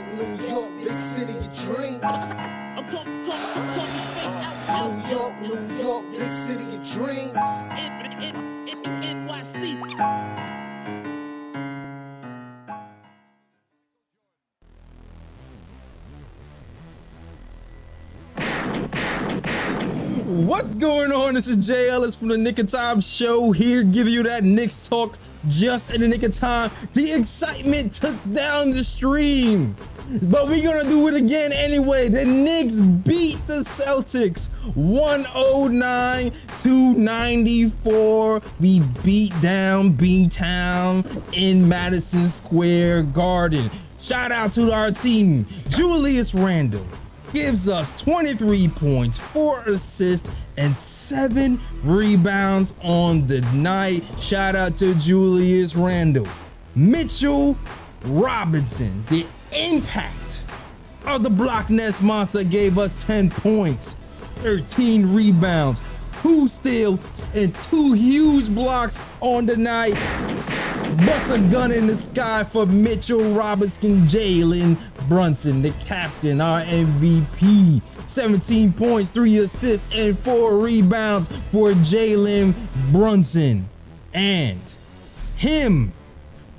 New York, big city of dreams. New York, big city of dreams. What's going on? This is Jay Ellis from the Knick Of Time Show here, giving you that Knicks talk just in the nick of time. The excitement took down the stream, but we're gonna do it again anyway. The Knicks beat the Celtics 109-94. We beat down B-Town in Madison Square Garden. Shout out to our team. Julius Randle gives us 23 points, 4 assists, and 7 rebounds on the night. Shout out to Julius Randle. Mitchell Robinson, the impact of the Block Nest Monster, gave us 10 points, 13 rebounds, 2 steals, and 2 huge blocks on the night. Bust a gun in the sky for Mitchell Robinson. Jalen Brunson, the captain, our MVP. 17 points, 3 assists, and 4 rebounds for Jalen Brunson. And him,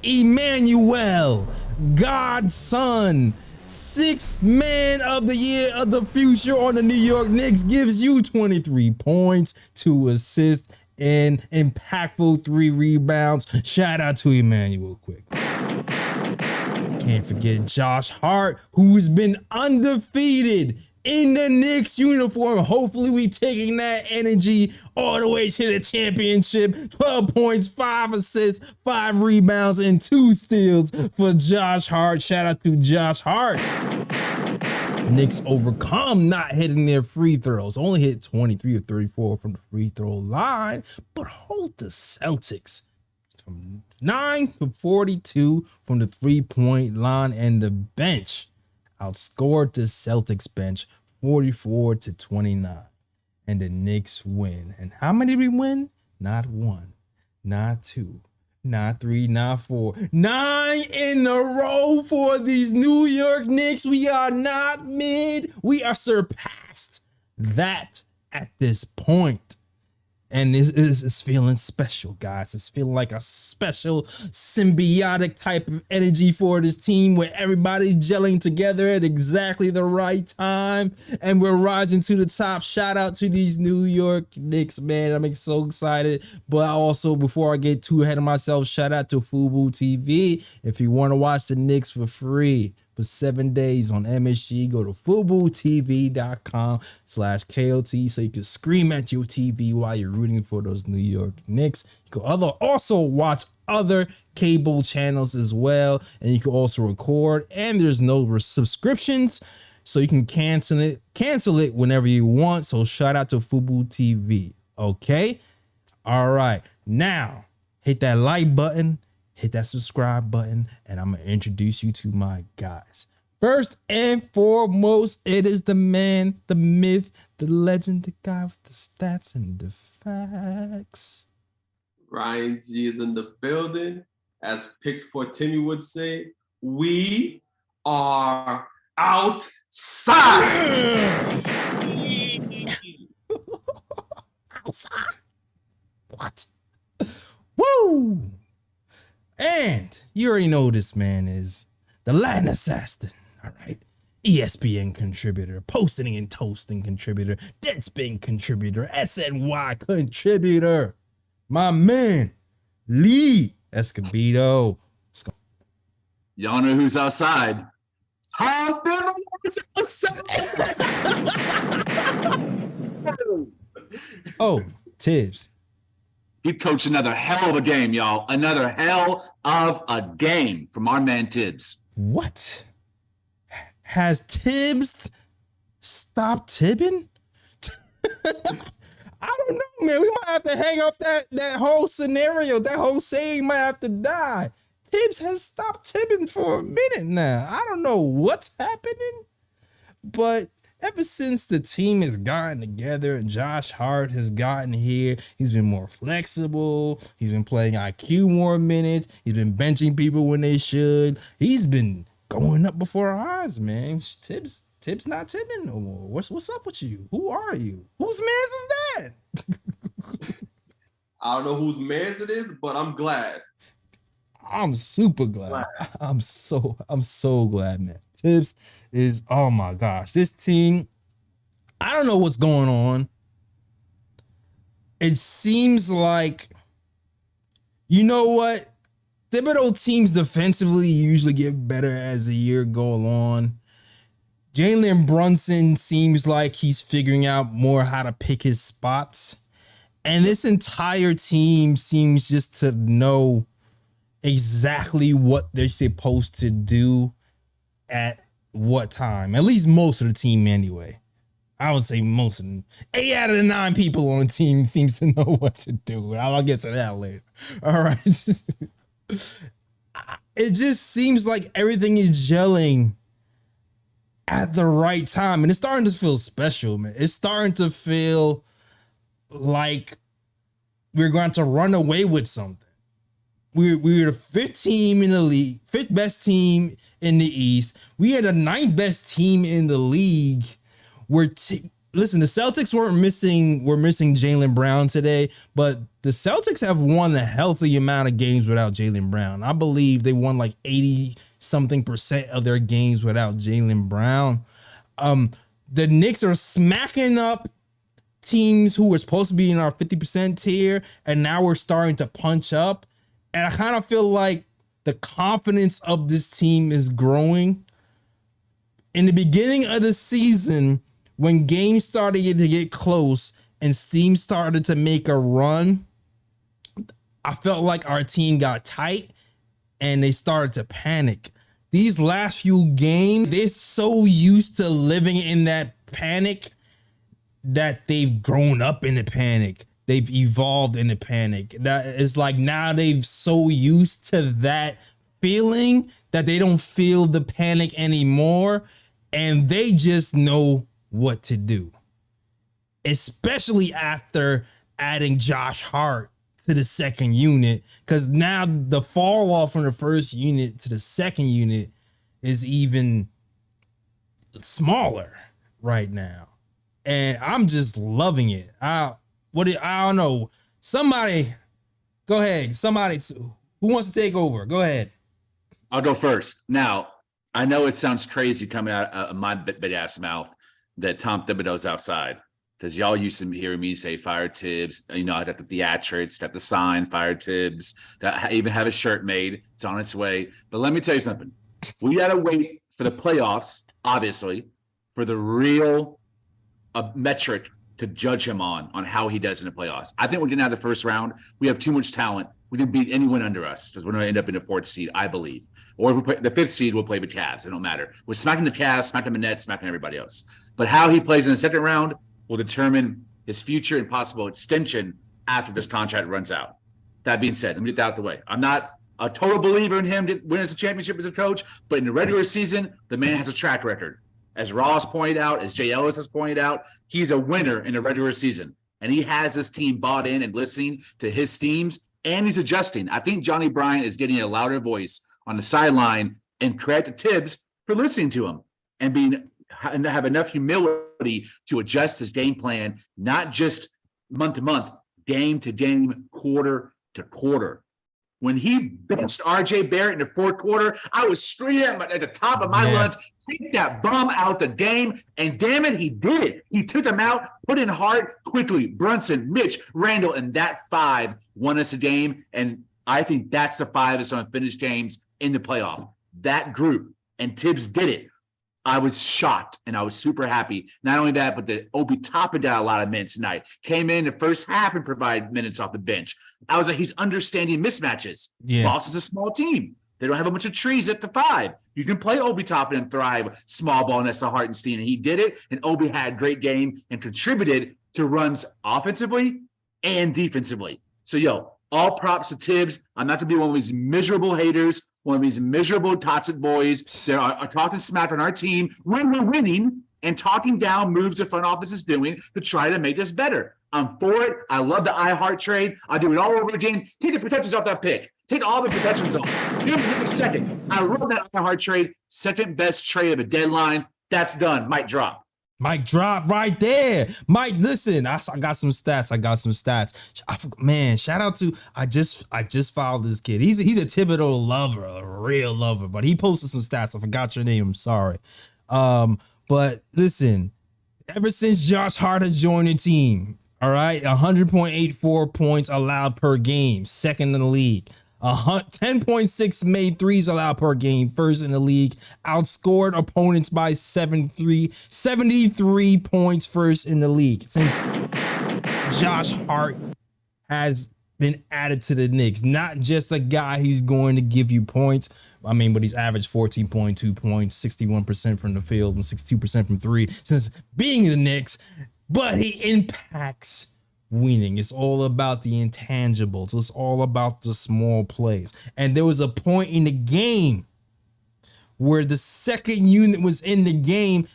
Emmanuel, God's son, 6th man of the year of the future on the New York Knicks, gives you 23 points, 2 assists, and impactful 3 rebounds. Shout out to Emmanuel quick. Can't forget Josh Hart, who's been undefeated in the Knicks uniform. Hopefully we taking that energy all the way to the championship. 12 points, 5 assists, 5 rebounds, and 2 steals for Josh Hart. Shout out to Josh Hart. Knicks overcome not hitting their free throws. Only hit 23 of 34 from the free throw line, but hold the Celtics from 9 to 42 from the 3-point line, and the bench outscored the Celtics bench 44-29, and the Knicks win. And how many did we win? Not 1, not 2, not 3, not 4, 9 in a row for these New York Knicks. We are not mid. We are surpassed that at this point. And it's feeling special, guys. It's feeling like a special symbiotic type of energy for this team, where everybody's gelling together at exactly the right time, and we're rising to the top. Shout out to these New York Knicks, man. I'm so excited. But also, before I get too ahead of myself, shout out to Fubo TV. If you want to watch the Knicks for free for 7 days on MSG, go to FuboTV.com/KOT so you can scream at your TV while you're rooting for those New York Knicks. You can also watch other cable channels as well, and you can also record, and there's no subscriptions, so you can cancel it whenever you want. So shout out to Fubo TV. Okay, all right, now hit that like button, hit that subscribe button, and I'm going to introduce you to my guys. First and foremost, it is the man, the myth, the legend, the guy with the stats and the facts. Ryan G is in the building. As Picks for Timmy would say, we are outside. Outside. What? Woo! And you already know this man is the Latin assassin, all right? ESPN contributor, posting and toasting contributor, Deadspin contributor, SNY contributor, my man, Lee Escobedo. Let's go. Y'all know who's outside. Oh, Tibbs. He coached another hell of a game, y'all. Another hell of a game from our man Tibbs. What? Has Tibbs stopped tibbing? I don't know, man. We might have to hang up that whole scenario. That whole saying might have to die. Tibbs has stopped tibbing for a minute now. I don't know what's happening, but ever since the team has gotten together and Josh Hart has gotten here, he's been more flexible. He's been playing IQ more minutes. He's been benching people when they should. He's been going up before our eyes, man. Tibbs not tipping no more. What's up with you? Who are you? Whose man's is that? I don't know whose man's it is, but I'm glad. I'm super glad. I'm so glad, man. Tibbs is, oh my gosh, this team, I don't know what's going on. It seems like, you know what? Thibodeau teams defensively usually get better as the year go on. Jalen Brunson seems like he's figuring out more how to pick his spots. And this entire team seems just to know exactly what they're supposed to do at what time. At least most of the team anyway. I would say most of them. 8 out of the 9 people on the team seems to know what to do. I'll get to that later. All right. It just seems like everything is gelling at the right time. And it's starting to feel special, man. It's starting to feel like we're going to run away with something. We're the 5th team in the league, 5th best team in the East. We are the 9th best team in the league. Listen, the Celtics were missing Jaylen Brown today, but the Celtics have won a healthy amount of games without Jaylen Brown. I believe they won like 80-something% of their games without Jaylen Brown. The Knicks are smacking up teams who were supposed to be in our 50% tier, and now we're starting to punch up. And I kind of feel like the confidence of this team is growing. In the beginning of the season, when games started to get close and Steam started to make a run, I felt like our team got tight and they started to panic. These last few games, they're so used to living in that panic that they've grown up in the panic. They've evolved in the panic. That it's like now they've so used to that feeling that they don't feel the panic anymore, and they just know what to do. Especially after adding Josh Hart to the second unit, because now the fall off from the first unit to the second unit is even smaller right now. And I'm just loving it. I don't know. Somebody, go ahead. Somebody who wants to take over. Go ahead. I'll go first. Now, I know it sounds crazy coming out of my big ass mouth that Tom Thibodeau's outside, because y'all used to hear me say fire Tibbs. You know, I'd have the theatrics, got the sign, fire Tibbs, even have a shirt made. It's on its way. But let me tell you something. We got to wait for the playoffs, obviously, for the real metric to judge him on how he does in the playoffs. I think we're getting out of the first round. We have too much talent. We didn't beat anyone under us because we're going to end up in the 4th seed, I believe. Or if we play the 5th seed, we'll play the Cavs. It don't matter. We're smacking the Cavs, smacking the Nets, smacking everybody else. But how he plays in the second round will determine his future and possible extension after this contract runs out. That being said, let me get that out of the way. I'm not a total believer in him to win as a championship as a coach, but in the regular season, the man has a track record. As Ross pointed out, as Jay Ellis has pointed out, he's a winner in the regular season. And he has his team bought in and listening to his schemes, and he's adjusting. I think Johnny Bryant is getting a louder voice on the sideline, and credit to Tibbs for listening to him and have enough humility to adjust his game plan, not just month to month, game to game, quarter to quarter. When he benched RJ Barrett in the 4th quarter, I was screaming at the top of my lungs, take that bum out the game. And damn it, he did it. He took him out, put in Hart quickly. Brunson, Mitch, Randall, and that 5 won us a game. And I think that's the 5 that's going to finish games in the playoff. That group. And Tibbs did it. I was shocked and I was super happy. Not only that, but that Obi Toppin got a lot of minutes tonight. Came in the first half and provided minutes off the bench. I was like, he's understanding mismatches. Yeah. Boston's a small team. They don't have a bunch of trees at the 5. You can play Obi Toppin and thrive small ball Nessa Hartenstein. And he did it. And Obi had a great game and contributed to runs offensively and defensively. So, all props to Tibbs. I'm not going to be one of these miserable haters, one of these miserable toxic boys that are talking smack on our team when we're winning and talking down moves the front office is doing to try to make us better. I'm for it. I love the iHeart trade. I'll do it all over again. Take the protectors off that pick. Take all the protections off. Give him a second. I love that hard trade. Second best trade of a deadline. That's done. Mic drop. Mic drop right there. Mike, listen, I got some stats. Man, shout out to I just followed this kid. He's a Thibodeau lover, a real lover, but he posted some stats. I forgot your name. I'm sorry. But listen, ever since Josh Hart has joined the team, all right, 100.84 points allowed per game, second in the league. 10.6 made threes allowed per game, first in the league. Outscored opponents by 73 points, first in the league. Since Josh Hart has been added to the Knicks, not just a guy who's going to give you points. I mean, but he's averaged 14.2 points, 61% from the field, and 62% from three since being in the Knicks. But he impacts winning. It's all about the intangibles. It's all about the small plays. And there was a point in the game where the second unit was in the game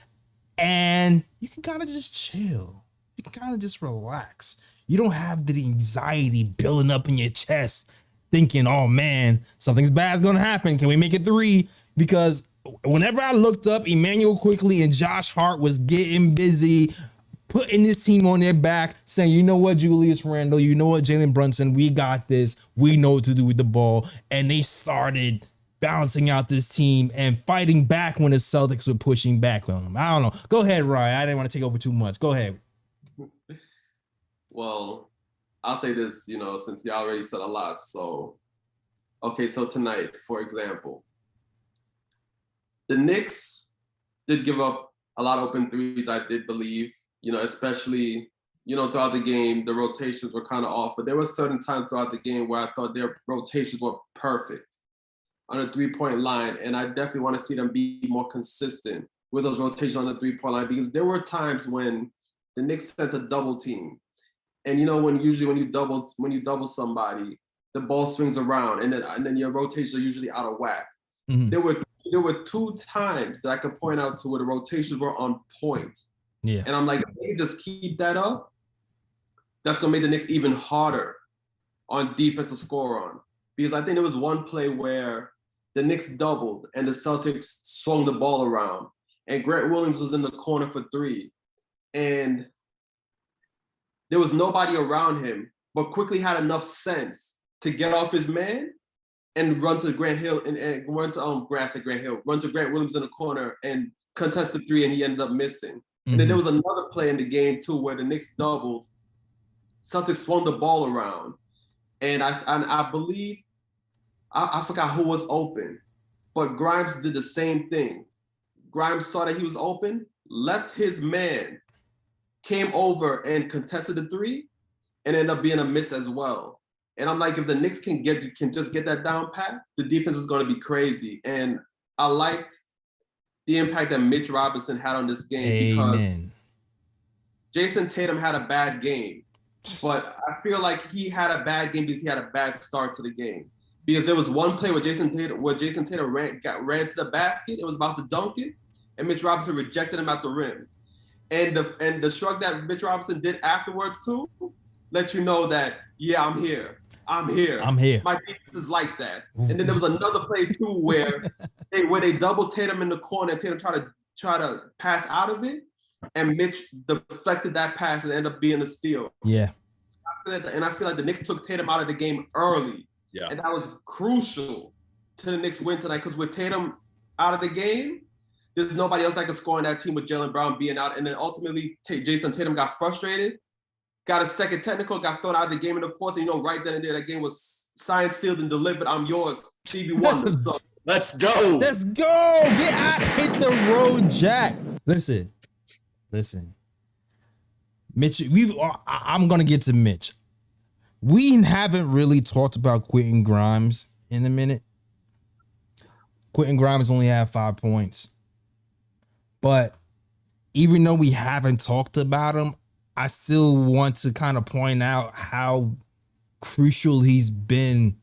and you can kind of just chill. You can kind of just relax. You don't have the anxiety building up in your chest thinking, oh man, something's bad is going to happen. Can we make it 3? Because whenever I looked up, Emmanuel Quickly and Josh Hart was getting busy putting this team on their back, saying, you know what, Julius Randle, you know what, Jalen Brunson, we got this. We know what to do with the ball. And they started balancing out this team and fighting back when the Celtics were pushing back on them. I don't know. Go ahead, Ryan. I didn't want to take over too much. Go ahead. Well, I'll say this, since y'all already said a lot. So, okay, so tonight, for example, the Knicks did give up a lot of open threes, I did believe. Especially, throughout the game, the rotations were kind of off, but there were certain times throughout the game where I thought their rotations were perfect on the 3-point line. And I definitely want to see them be more consistent with those rotations on the 3-point line, because there were times when the Knicks sent a double team. And when you double somebody, the ball swings around and then your rotations are usually out of whack. Mm-hmm. There were 2 times that I could point out to where the rotations were on point. Yeah. And I'm like, if they just keep that up, that's going to make the Knicks even harder on defense to score on. Because I think there was one play where the Knicks doubled and the Celtics swung the ball around. And Grant Williams was in the corner for 3. And there was nobody around him, but quickly had enough sense to get off his man and run to Grant Hill and run to Grant Williams in the corner and contest the 3, and he ended up missing. And then there was another play in the game too where the Knicks doubled. Celtics swung the ball around, and I believe I forgot who was open, but Grimes did the same thing. Grimes saw that he was open, left his man, came over and contested the 3, and ended up being a miss as well. And I'm like, if the Knicks can just get that down pat, the defense is going to be crazy. And I liked the impact that Mitch Robinson had on this game. Amen. Because Jason Tatum had a bad game, but I feel like he had a bad game because he had a bad start to the game. Because there was one play where Jason Tatum ran to the basket, it was about to dunk it, and Mitch Robinson rejected him at the rim. And the shrug that Mitch Robinson did afterwards too, let you know that, yeah, I'm here. My defense is like that. Ooh. And then there was another play too where they double Tatum in the corner, and Tatum try to pass out of it, and Mitch deflected that pass and ended up being a steal. Yeah. And I feel like the Knicks took Tatum out of the game early. Yeah. And that was crucial to the Knicks win tonight, because with Tatum out of the game, there's nobody else that can score in that team with Jaylen Brown being out. And then ultimately, Jason Tatum got frustrated, got a second technical, got thrown out of the game in the 4th. And right then and there, that game was signed, sealed, and delivered. I'm yours, Stevie Wonder. So let's go. Let's go. Get out. Hit the road, Jack. Listen. Mitch, I'm going to get to Mitch. We haven't really talked about Quentin Grimes in a minute. Quentin Grimes only had 5 points. But even though we haven't talked about him, I still want to kind of point out how crucial he's been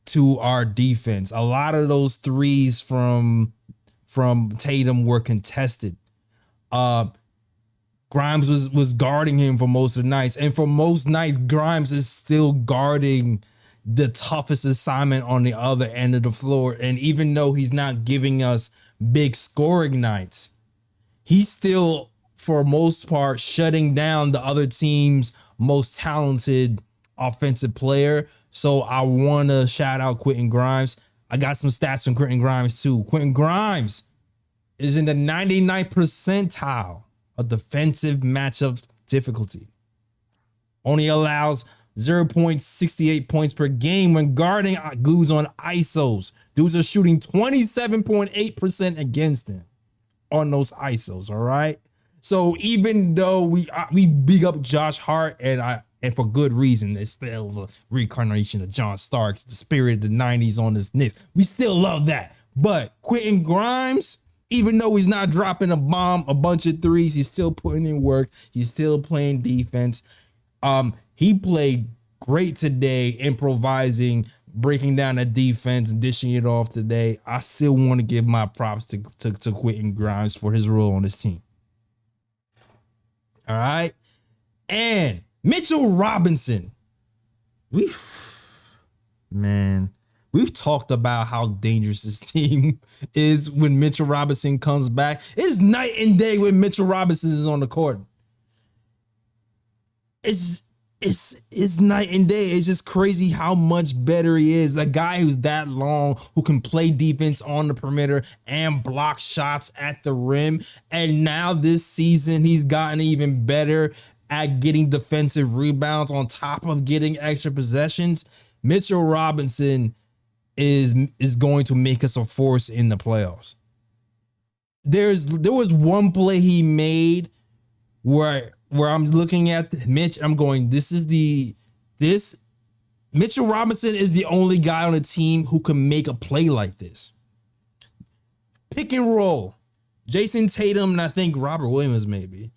to our defense. A lot of those threes from Tatum were contested. Grimes was guarding him for most of the nights. And for most nights, Grimes is still guarding the toughest assignment on the other end of the floor. And even though he's not giving us big scoring nights, he's still, for most part, shutting down the other team's most talented offensive player. So I want to shout out Quentin Grimes. I got some stats from Quentin Grimes too. Quentin Grimes is in the 99th percentile of defensive matchup difficulty. Only allows 0.68 points per game when guarding dudes on ISOs. Dudes are shooting 27.8% against him on those ISOs, all right? So even though we big up Josh Hart, and for good reason, it's still a reincarnation of John Starks, the spirit of the 90s on this Knicks. We still love that. But Quentin Grimes, even though he's not dropping a bunch of threes, he's still putting in work. He's still playing defense. He played great today, improvising, breaking down the defense, dishing it off today. I still want to give my props to Quentin Grimes for his role on this team. All right. And Mitchell Robinson. We've talked about how dangerous this team is when Mitchell Robinson comes back. It's night and day when Mitchell Robinson is on the court. It's night and day. It's just crazy how much better he is. The guy who's that long, who can play defense on the perimeter and block shots at the rim. And now this season, he's gotten even better at getting defensive rebounds on top of getting extra possessions. Mitchell Robinson is going to make us a force in the playoffs. There was one play he made where I'm looking at Mitch, I'm going, Mitchell Robinson is the only guy on the team who can make a play like this. Pick and roll. Jason Tatum, and I think Robert Williams maybe.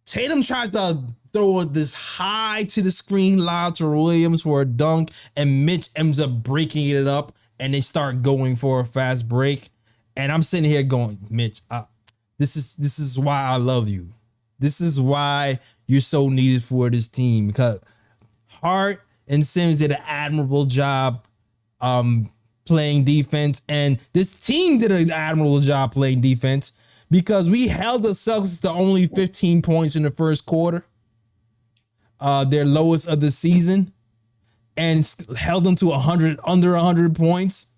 Tatum tries to throw this high to the screen lob to Williams for a dunk, and Mitch ends up breaking it up, and they start going for a fast break. And I'm sitting here going, Mitch, this is why I love you. This is why you're so needed for this team, because Hart and Sims did an admirable job playing defense, and this team did an admirable job playing defense, because we held the Celtics to only 15 points in the first quarter, their lowest of the season, and held them to under 100 points.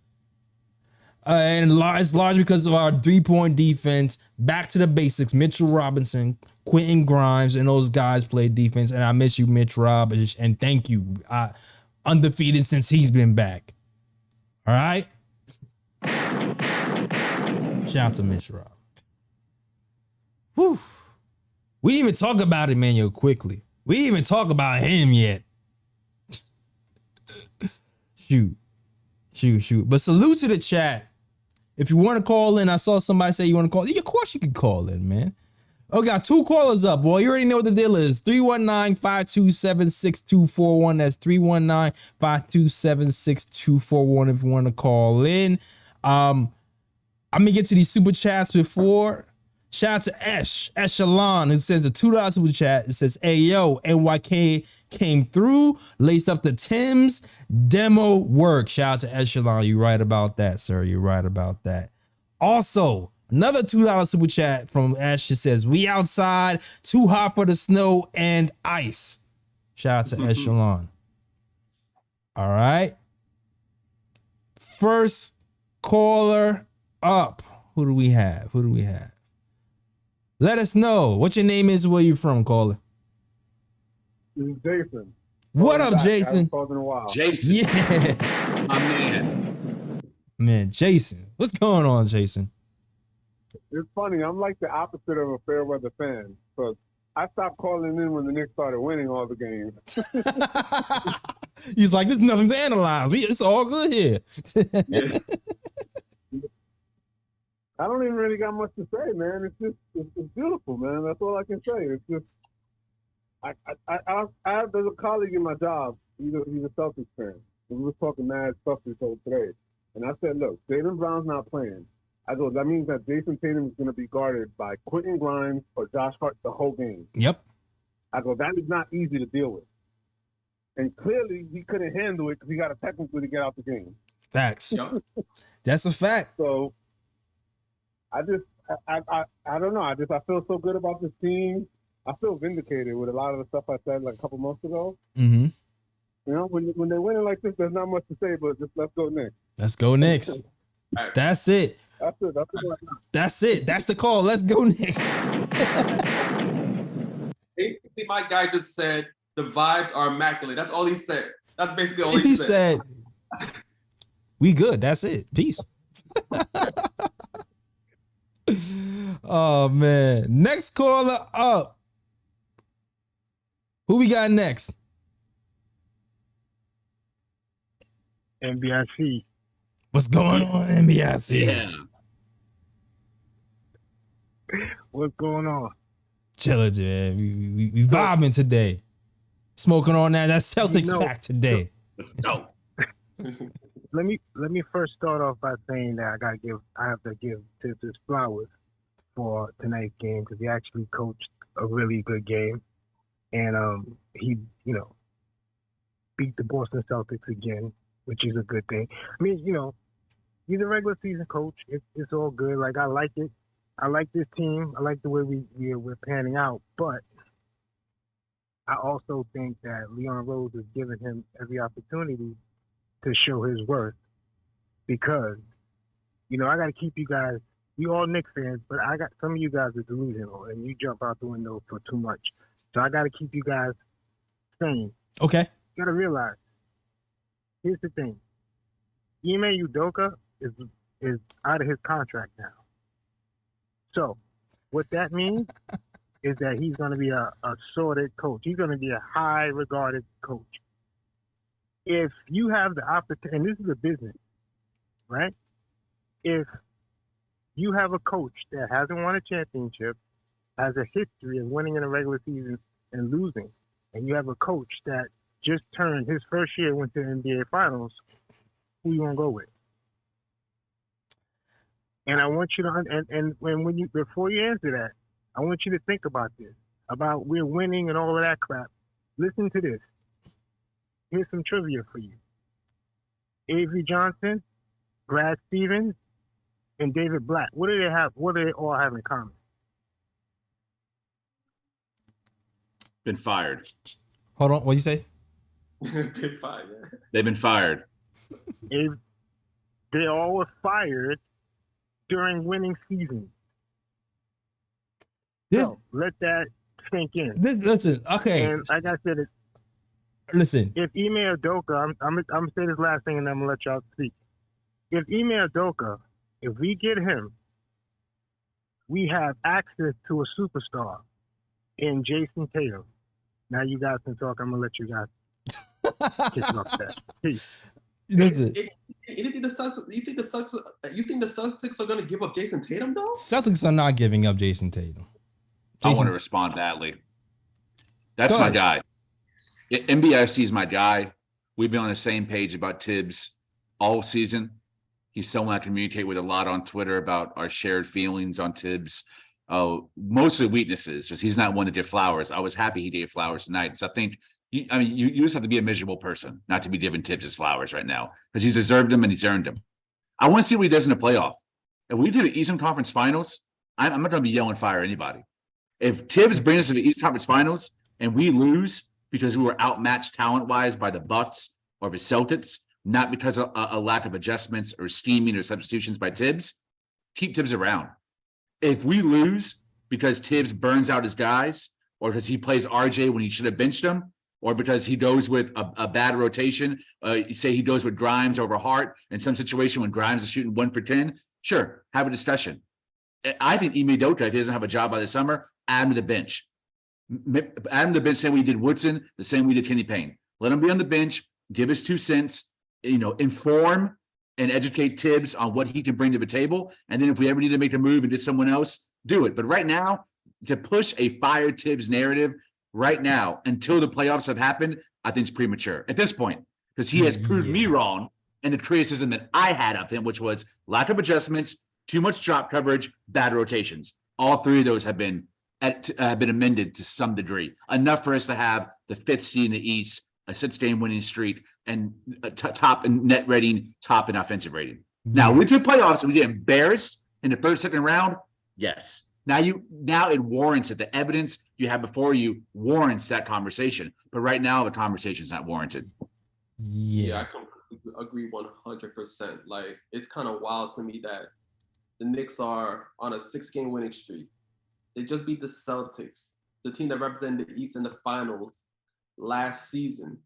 And it's largely because of our 3-point defense. Back to the basics. Mitchell Robinson, Quentin Grimes, and those guys play defense. And I miss you, Mitch Rob. And thank you. Undefeated since he's been back. All right? Shout out to Mitch Rob. Whew. We didn't even talk about Emmanuel quickly. We didn't even talk about him yet. Shoot. But salute to the chat. If you want to call in, I saw somebody say you want to call. Of course you can call in, man. Oh, got 2 callers up, boy. You already know what the deal is. 319-527-6241. That's 319-527-6241 if you want to call in. I'm going to get to these super chats before. Shout out to Echelon, who says a $2 super chat. It says, hey, yo, NYK came through, laced up the Timbs, demo work. Shout out to Echelon. You're right about that, sir. You're right about that. Also, another $2 super chat from Ash. It says, we outside, too hot for the snow and ice. Shout out to Echelon. All right. First caller up. Who do we have? Let us know what your name is, where you from, caller. This is Jason. What up, Jason? Jason. Yeah. My man. Man, Jason. What's going on, Jason? It's funny. I'm like the opposite of a fair weather fan. Because I stopped calling in when the Knicks started winning all the games. He's like, there's nothing to analyze. It's all good here. Yeah. I don't even really got much to say, man. It's just, it's beautiful, man. That's all I can say. It's just, there's a colleague in my job. He's a Celtics fan. And we were talking mad stuff this whole today. And I said, look, Jaylen Brown's not playing. I go, that means that Jason Tatum is going to be guarded by Quentin Grimes or Josh Hart the whole game. Yep. I go, that is not easy to deal with. And clearly he couldn't handle it because he got a technical to get out the game. Facts. Yep. That's a fact. So I don't know. I feel so good about this team. I feel vindicated with a lot of the stuff I said like a couple months ago. Mm-hmm. You know, when they're winning like this, there's not much to say, but just let's go Knicks. Let's go Knicks. That's it. That's it. That's it. That's the call. Let's go Knicks. See, my guy just said the vibes are immaculate. That's all he said. That's basically all He he said. said, we good. That's it. Peace. Oh, man. Next caller up. Who we got next? NBIC. What's going on, NBIC? Yeah. What's going on? Chillin', man. We vibing today. Smoking on that Celtics pack today. Let's go. Let me first start off by saying that I have to give Tibbs his flowers for tonight's game because he actually coached a really good game, and he beat the Boston Celtics again, which is a good thing. I mean, he's a regular season coach. It's all good. Like, I like it. I like this team. I like the way we're panning out. But I also think that Leon Rose is giving him every opportunity to show his worth because, I got to keep you guys. You all Knicks fans, but I got some of you guys are delusional and you jump out the window for too much. So I got to keep you guys sane. Okay. You got to realize. Here's the thing. Ime Udoka is out of his contract now. So what that means is that he's going to be a sorted coach. He's going to be a high regarded coach. If you have the opportunity, and this is a business, right? If you have a coach that hasn't won a championship, has a history of winning in a regular season and losing, and you have a coach that just turned his first year, went to the NBA Finals, who you gonna go with? And I want you to, and when you, before you answer that, I want you to think about this, about we're winning and all of that crap. Listen to this. Here's some trivia for you. Avery Johnson, Brad Stevens, and David Black. What do they have? What do they all have in common? Been fired. Hold on. What'd you say? Been fired. Yeah. They've been fired. They all were fired during winning seasons. So let that sink in. Listen, okay. And like I said, Listen. if Ime Udoka, I'm gonna say this last thing and then I'm gonna let y'all speak. If Ime Udoka, if we get him, we have access to a superstar in Jason Tatum. Now you guys can talk. I'm gonna let you guys kick off that. Peace. Listen. You think the Celtics are going to give up Jason Tatum though? Celtics are not giving up Jason Tatum. I want to respond badly. That's my guy. NBIC is my guy. We've been on the same page about Tibbs all season. He's someone I communicate with a lot on Twitter about our shared feelings on Tibbs. Mostly weaknesses, because he's not one to give flowers. I was happy he gave flowers tonight. So I think, you just have to be a miserable person not to be giving Tibbs his flowers right now, because he's deserved them and he's earned them. I want to see what he does in the playoff. If we do the Eastern Conference Finals, I'm not going to be yelling fire anybody. If Tibbs brings us to the Eastern Conference Finals and we lose because we were outmatched talent-wise by the Bucks or the Celtics, not because of a lack of adjustments or scheming or substitutions by Tibbs, keep Tibbs around. If we lose because Tibbs burns out his guys, or because he plays RJ when he should have benched him, or because he goes with a bad rotation, say he goes with Grimes over Hart in some situation when Grimes is shooting 1 for 10, sure, have a discussion. I think Ime Udoka, if he doesn't have a job by the summer, add him to the bench. Add him to the bench, same way we did Woodson, the same way we did Kenny Payne. Let him be on the bench, give his 2 cents, inform and educate Tibbs on what he can bring to the table. And then if we ever need to make a move and get someone else, do it. But right now, to push a fire Tibbs narrative right now until the playoffs have happened, I think it's premature at this point, because he has proved me wrong and the criticism that I had of him, which was lack of adjustments, too much drop coverage, bad rotations. All 3 of those have been amended to some degree, enough for us to have the 5th seed in the East a 6-game winning streak, and top in net rating, top in offensive rating. Now, we took playoffs and we get embarrassed in the third, second round. Yes. Now it warrants it. The evidence you have before you warrants that conversation. But right now, the conversation is not warranted. Yeah, I completely agree 100%. Like, it's kind of wild to me that the Knicks are on a 6-game winning streak. They just beat the Celtics, the team that represented the East in the finals last season.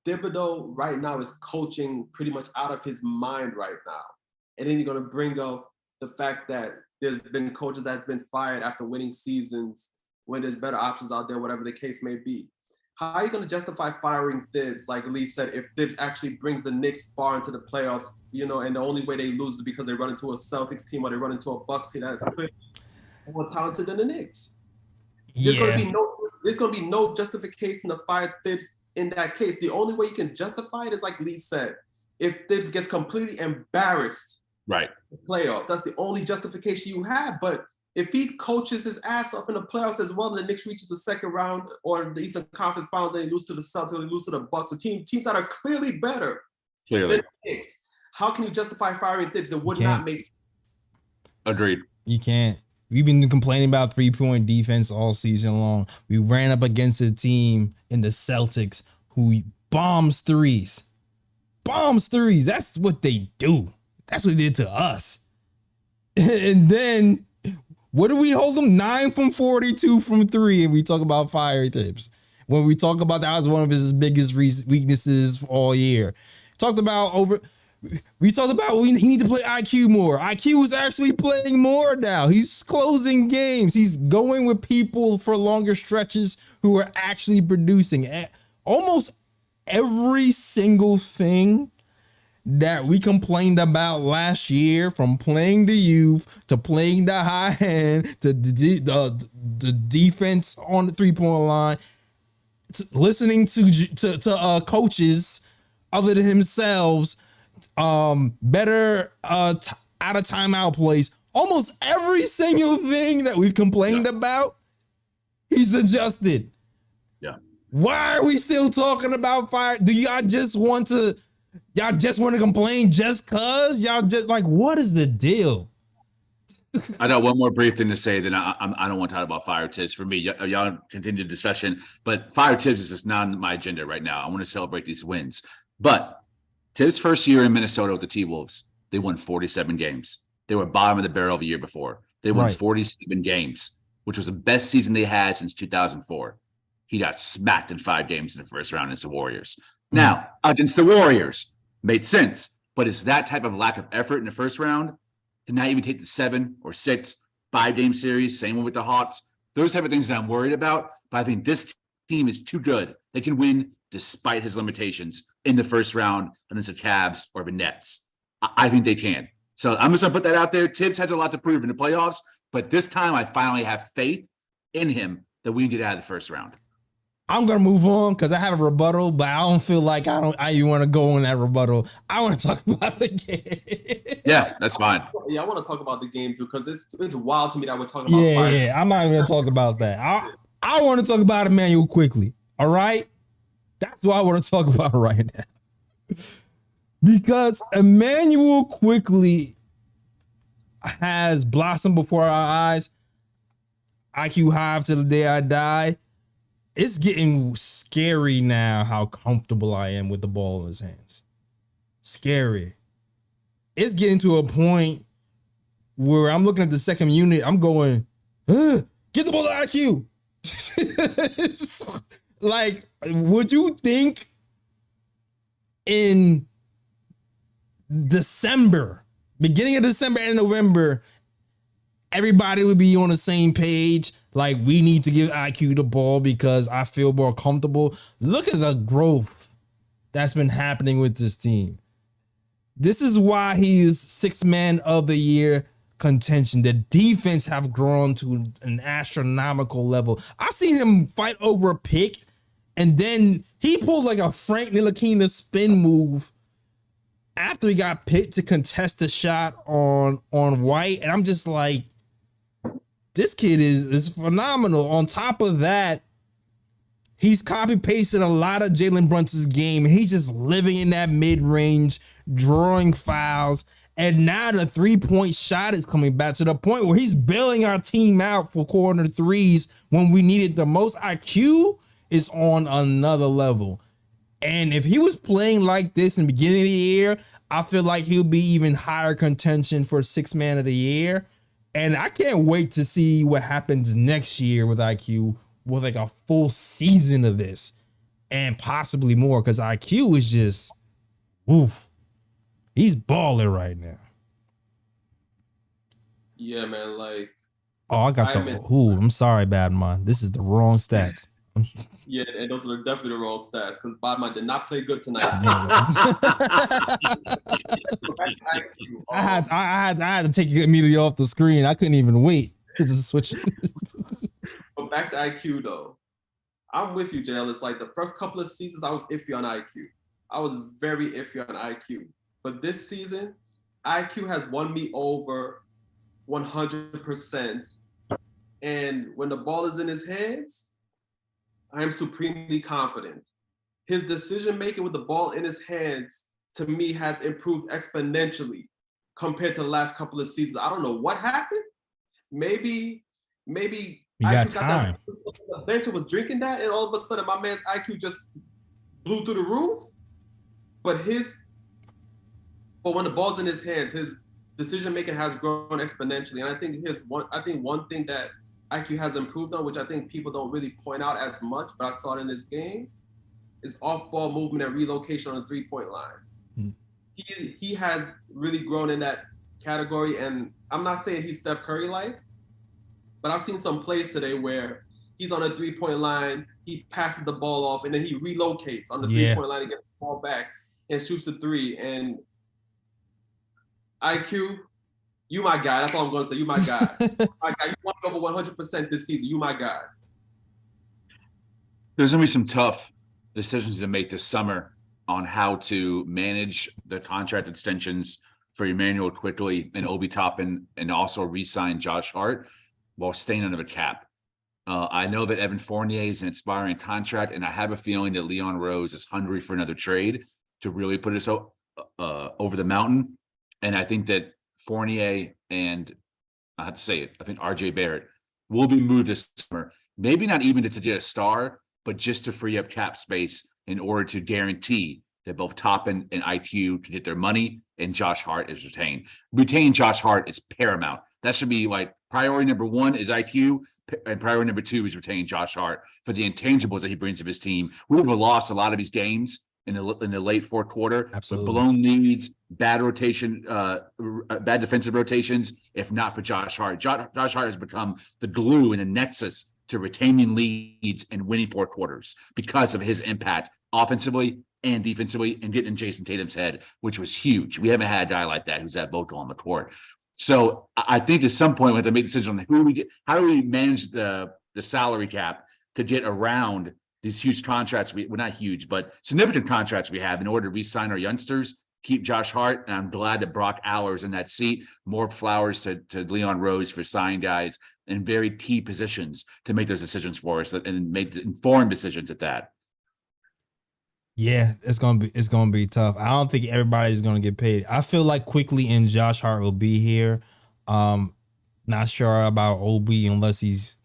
Thibodeau right now is coaching pretty much out of his mind right now. And then you're going to bring up the fact that there's been coaches that's been fired after winning seasons when there's better options out there, whatever the case may be. How are you going to justify firing Thibs, like Lee said, if Thibs actually brings the Knicks far into the playoffs, and the only way they lose is because they run into a Celtics team or they run into a Bucks team that's clearly more talented than the Knicks? There's going to be no justification to fire Thibs in that case. The only way you can justify it is, like Lee said, if Thibs gets completely embarrassed right in the playoffs. That's the only justification you have. But if he coaches his ass off in the playoffs as well, and the Knicks reaches the second round or the Eastern Conference Finals, and they lose to the Celtics, or they lose to the Bucks, teams that are clearly better than the Knicks, how can you justify firing Thibs? It would not make sense. Agreed. You can't. We've been complaining about 3-point defense all season long. We ran up against a team in the Celtics who bombs threes. That's what they do. That's what they did to us. And then what do we hold them? 9 from 42 from 3, and we talk about fire Thibs. When we talk about that was one of his biggest weaknesses all year. We talked about we need to play IQ more. IQ is actually playing more now. He's closing games. He's going with people for longer stretches who are actually producing. Almost every single thing that we complained about last year, from playing the youth to playing the high end to the defense on the 3-point line, to listening to coaches other than himself, better out of timeout plays. Almost every single thing that we've complained about, he's adjusted. Yeah. Why are we still talking about fire? Do y'all just want to complain just cause? Y'all just like, what is the deal? I got one more brief thing to say, then I don't want to talk about fire Thibs. For me, y'all continue the discussion, but fire Thibs is just not on my agenda right now. I want to celebrate these wins. But Thibs' first year in Minnesota with the T-Wolves, they won 47 games. They were bottom of the barrel the year before. They won 47 games, which was the best season they had since 2004. He got smacked in 5 games in the first round against the Warriors. Now, against the Warriors, made sense, but it's that type of lack of effort in the first round to not even take the 7 or 6, 5-game series, same one with the Hawks. Those type of things that I'm worried about, but I think this team is too good. They can win despite his limitations in the first round against the Cavs or the Nets. I think they can. So I'm just going to put that out there. Thibs has a lot to prove in the playoffs, but this time I finally have faith in him that we can get out of the first round. I'm going to move on because I have a rebuttal, but I don't feel like I even want to go in that rebuttal. I want to talk about the game. Yeah, that's fine. Yeah, I want to talk about the game too, because it's wild to me that we're talking about fire. Yeah, I'm not even going to talk about that. I want to talk about Emmanuel quickly. All right? That's what I want to talk about right now. Because Emmanuel quickly has blossomed before our eyes. IQ high to the day I die. It's getting scary now how comfortable I am with the ball in his hands. Scary. It's getting to a point where I'm looking at the second unit. I'm going, get the ball to IQ. Like, would you think in December, beginning of December and November, everybody would be on the same page? Like, we need to give IQ the ball because I feel more comfortable. Look at the growth that's been happening with this team. This is why he is 6th man of the year contention. The defense have grown to an astronomical level. I seen him fight over a pick, and then he pulled like a Frank Ntilikina spin move after he got picked to contest the shot on White. And I'm just like, this kid is phenomenal. On top of that, He's copy pasted a lot of Jalen Brunson's game. He's just living in that mid range, drawing fouls. And now the 3-point shot is coming back to the point where he's bailing our team out for corner threes when we need it the most. IQ is on another level. And if he was playing like this in the beginning of the year, I feel like he'll be even higher contention for 6th man of the year. And I can't wait to see what happens next year with IQ with like a full season of this and possibly more, because IQ is just, oof, he's balling right now. Yeah, man. Like, oh, I got I'm sorry, Badman. This is the wrong stats. Yeah, and those are definitely the wrong stats because Badman did not play good tonight. I had to take it immediately off the screen. I couldn't even wait to just switch. But back to IQ though, I'm with you, JL. It's like the first couple of seasons I was iffy on IQ. I was very iffy on IQ. But this season, IQ has won me over 100%. And when the ball is in his hands, I am supremely confident. His decision making with the ball in his hands, to me, has improved exponentially compared to the last couple of seasons. I don't know what happened. Maybe you got time. The bench was drinking that, and all of a sudden my man's IQ just blew through the roof. But when the ball's in his hands, his decision making has grown exponentially. And I think one thing that IQ has improved on, which I think people don't really point out as much, but I saw it in this game, is off-ball movement and relocation on the 3-point line. He has really grown in that category, and I'm not saying he's Steph Curry-like, but I've seen some plays today where he's on a 3-point line, he passes the ball off, and then he relocates on the 3-point line and gets the ball back and shoots the 3. And IQ, you my guy. That's all I'm going to say. You my guy. My guy. You want to go over 100% this season. You my guy. There's going to be some tough decisions to make this summer on how to manage the contract extensions for Emmanuel Quickly and Obi Toppin, and also re-sign Josh Hart while staying under the cap. I know that Evan Fournier is an expiring contract, and I have a feeling that Leon Rose is hungry for another trade to really put us over the mountain. And I think that Fournier and, I have to say it, I think RJ Barrett will be moved this summer. Maybe not even to get a star, but just to free up cap space in order to guarantee that both Toppin and IQ can get their money and Josh Hart is retained. Retaining Josh Hart is paramount. That should be like priority number 1 is IQ, and priority number 2 is retaining Josh Hart for the intangibles that he brings to his team. We would have lost a lot of these games in the late fourth quarter. Absolutely. With blown leads, bad rotation, bad defensive rotations, if not for Josh Hart. Josh Hart has become the glue and the nexus to retaining leads and winning fourth quarters because of his impact offensively and defensively, and getting in Jason Tatum's head, which was huge. We haven't had a guy like that who's that vocal on the court. So I think at some point we have to make a decision on how do we manage the salary cap to get around these huge contracts. Well, not huge, but significant contracts we have in order to re-sign our youngsters, keep Josh Hart. And I'm glad that Brock Aller's in that seat. More flowers to Leon Rose for signing guys in very key positions to make those decisions for us and make informed decisions at that. Yeah, it's gonna be tough. I don't think everybody's gonna get paid. I feel like Quickly and Josh Hart will be here. Not sure about Obi unless he's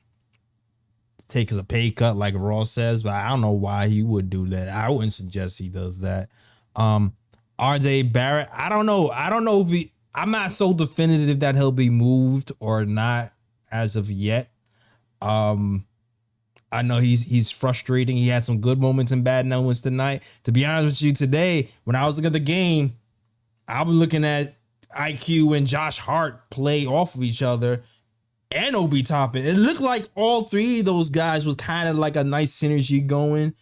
takes a pay cut like Ross says, but I don't know why he would do that. I wouldn't suggest he does that. RJ Barrett, I don't know if I'm not so definitive that he'll be moved or not as of yet. I know he's frustrating. He had some good moments and bad moments tonight. To be honest with you, today, when I was looking at the game, I was looking at IQ and Josh Hart play off of each other and Obi Toppin. It looked like all three of those guys was kind of like a nice synergy going.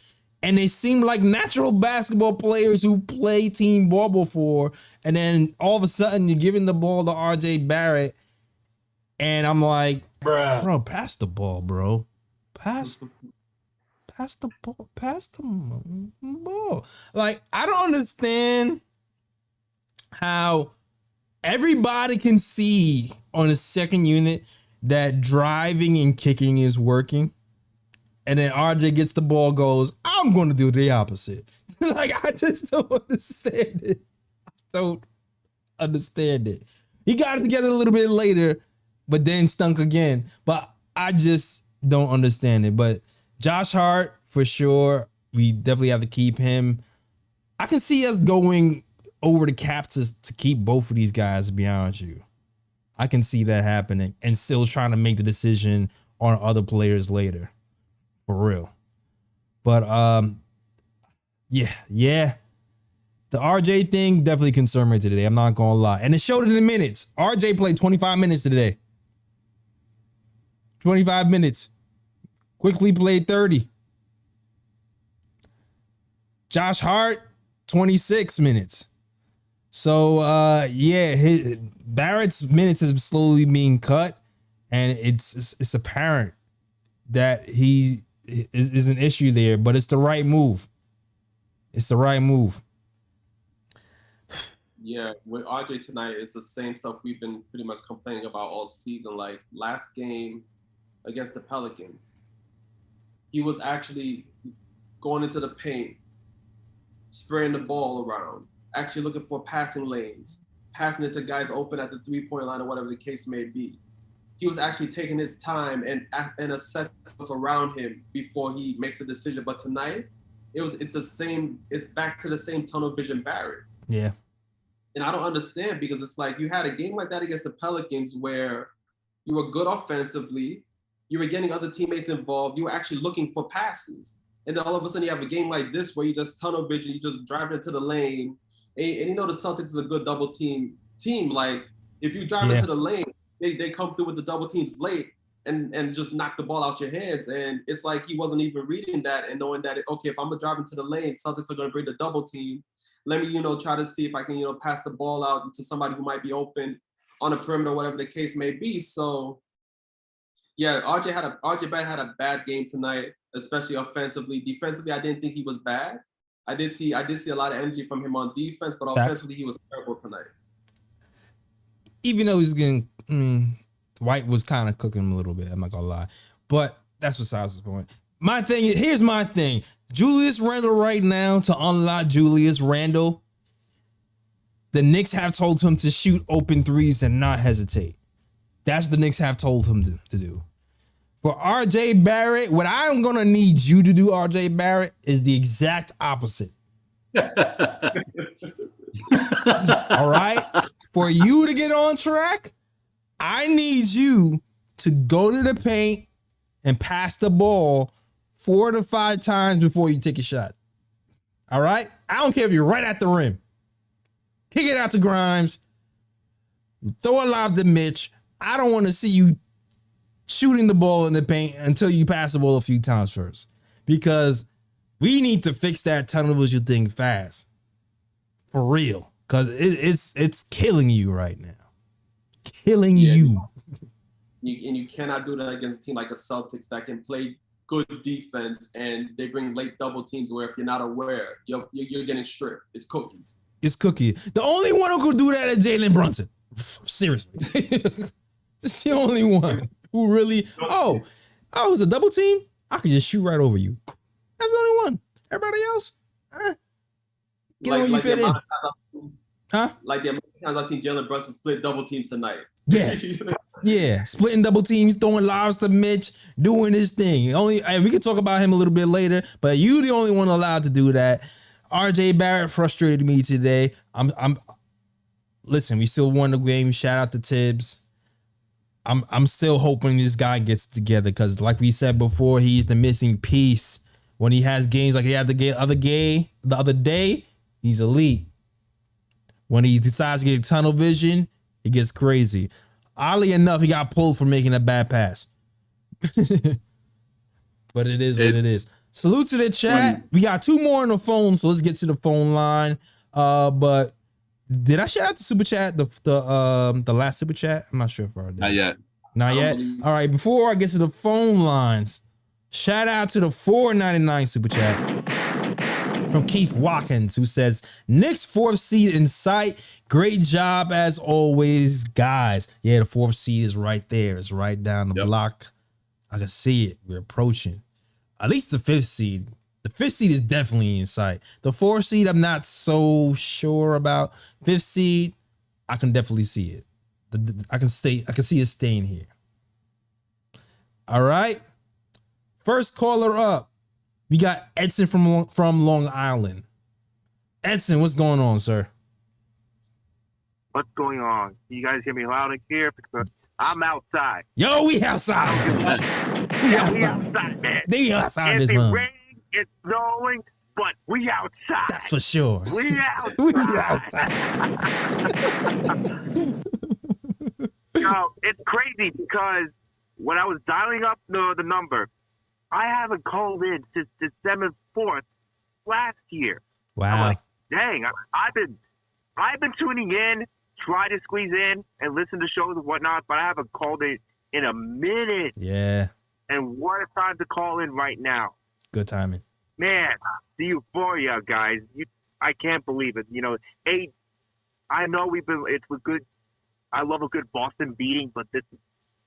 And they seemed like natural basketball players who play team ball before. And then all of a sudden you're giving the ball to RJ Barrett. And I'm like, bro, pass the ball, bro. Pass the ball. Like, I don't understand how everybody can see on the second unit that driving and kicking is working. and then RJ gets the ball, goes, I'm going to do the opposite. Like, I just don't understand it. I don't understand it. He got it together a little bit later, but then stunk again. But I just don't understand it. But Josh Hart, for sure, we definitely have to keep him. I can see us going over the cap to keep both of these guys, to be honest with you. I can see that happening and still trying to make the decision on other players later. For real. But yeah. The RJ thing definitely concerned me today. I'm not gonna lie. And it showed it in minutes. RJ played 25 minutes today. 25 minutes. Quickly played 30. Josh Hart, 26 minutes. So Barrett's minutes is slowly being cut, and it's apparent that he is an issue there, but it's the right move. It's the right move. Yeah, with RJ tonight, it's the same stuff we've been pretty much complaining about all season. Like last game against the Pelicans, he was actually going into the paint, spraying the ball around, actually looking for passing lanes, passing it to guys open at the three-point line or whatever the case may be. He was actually taking his time and assessing what's around him before he makes a decision. But tonight, it's the same. It's back to the same tunnel vision Barrett. Yeah. And I don't understand, because it's like you had a game like that against the Pelicans where you were good offensively, you were getting other teammates involved, you were actually looking for passes. And then all of a sudden you have a game like this where you just tunnel vision, you just drive into the lane. And you know the Celtics is a good double team. Like if you drive into the lane, they come through with the double teams late and just knock the ball out your hands. And it's like he wasn't even reading that and knowing that, okay, if I'm gonna drive into the lane, Celtics are gonna bring the double team. Let me, try to see if I can, pass the ball out to somebody who might be open on the perimeter, whatever the case may be. So, yeah, RJ Barrett had a bad game tonight, especially offensively. Defensively, I didn't think he was bad. I did see a lot of energy from him on defense, but offensively, he was terrible tonight. Even though he's getting, White was kind of cooking him a little bit. I'm not gonna lie, but that's besides the point. Here's my thing. Julius Randle right now, to unlock Julius Randle, the Knicks have told him to shoot open threes and not hesitate. That's what the Knicks have told him to do. For RJ Barrett, what I'm going to need you to do, RJ Barrett, is the exact opposite. All right? For you to get on track, I need you to go to the paint and pass the ball 4 to 5 times before you take a shot. All right? I don't care if you're right at the rim. Kick it out to Grimes. Throw a lob to Mitch. I don't want to see you shooting the ball in the paint until you pass the ball a few times first. Because we need to fix that tunnel vision thing fast. For real. Because it's killing you right now. Killing you. And you cannot do that against a team like the Celtics that can play good defense, and they bring late double teams where if you're not aware, you're getting stripped. It's cookies. It's cookie. The only one who could do that is Jalen Brunson. Seriously. It's the only one who really, it's a double team? I could just shoot right over you. That's the only one. Everybody else, get where you fit in. Like the amount of times I've seen Jalen Brunson split double teams tonight. Yeah. Yeah, splitting double teams, throwing lobs to Mitch, doing his thing. And we can talk about him a little bit later, but you the only one allowed to do that. RJ Barrett frustrated me today. Listen, we still won the game. Shout out to Tibbs. I'm still hoping this guy gets together, because like we said before, he's the missing piece. When he has games like he had the other day, he's elite. When he decides to get tunnel vision, it gets crazy. Oddly enough, he got pulled for making a bad pass. But it is what it is. Salute to the chat. We got 2 more on the phone, so let's get to the phone line. But did I shout out the super chat? The last super chat? I'm not sure if I did. Not yet. All right. Before I get to the phone lines, shout out to the $4.99 super chat from Keith Watkins, who says, Knicks 4th seed in sight. Great job as always, guys. Yeah, the 4th seed is right there. It's right down the block. I can see it. We're approaching. at least the 5th seed. The 5th seed is definitely in sight. The 4th seed, I'm not so sure about. 5th seed, I can definitely see it. I can see it staying here. All right. First caller up. We got Edson from Long Island. Edson, what's going on, sir? What's going on? You guys hear me loud and clear? Because I'm outside. Yo, we outside. We outside, man. They outside this It's month. raining, it's snowing, but we outside. That's for sure. We outside. We outside. Yo, it's crazy because when I was dialing up the number, I haven't called in since December 4th last year. Wow. I'm like, dang, I've been tuning in, try to squeeze in and listen to shows and whatnot, but I haven't called in a minute. Yeah. And what a time to call in right now. Good timing. Man, the euphoria, guys. I can't believe it. You know, I know it's a good, I love a good Boston beating, but this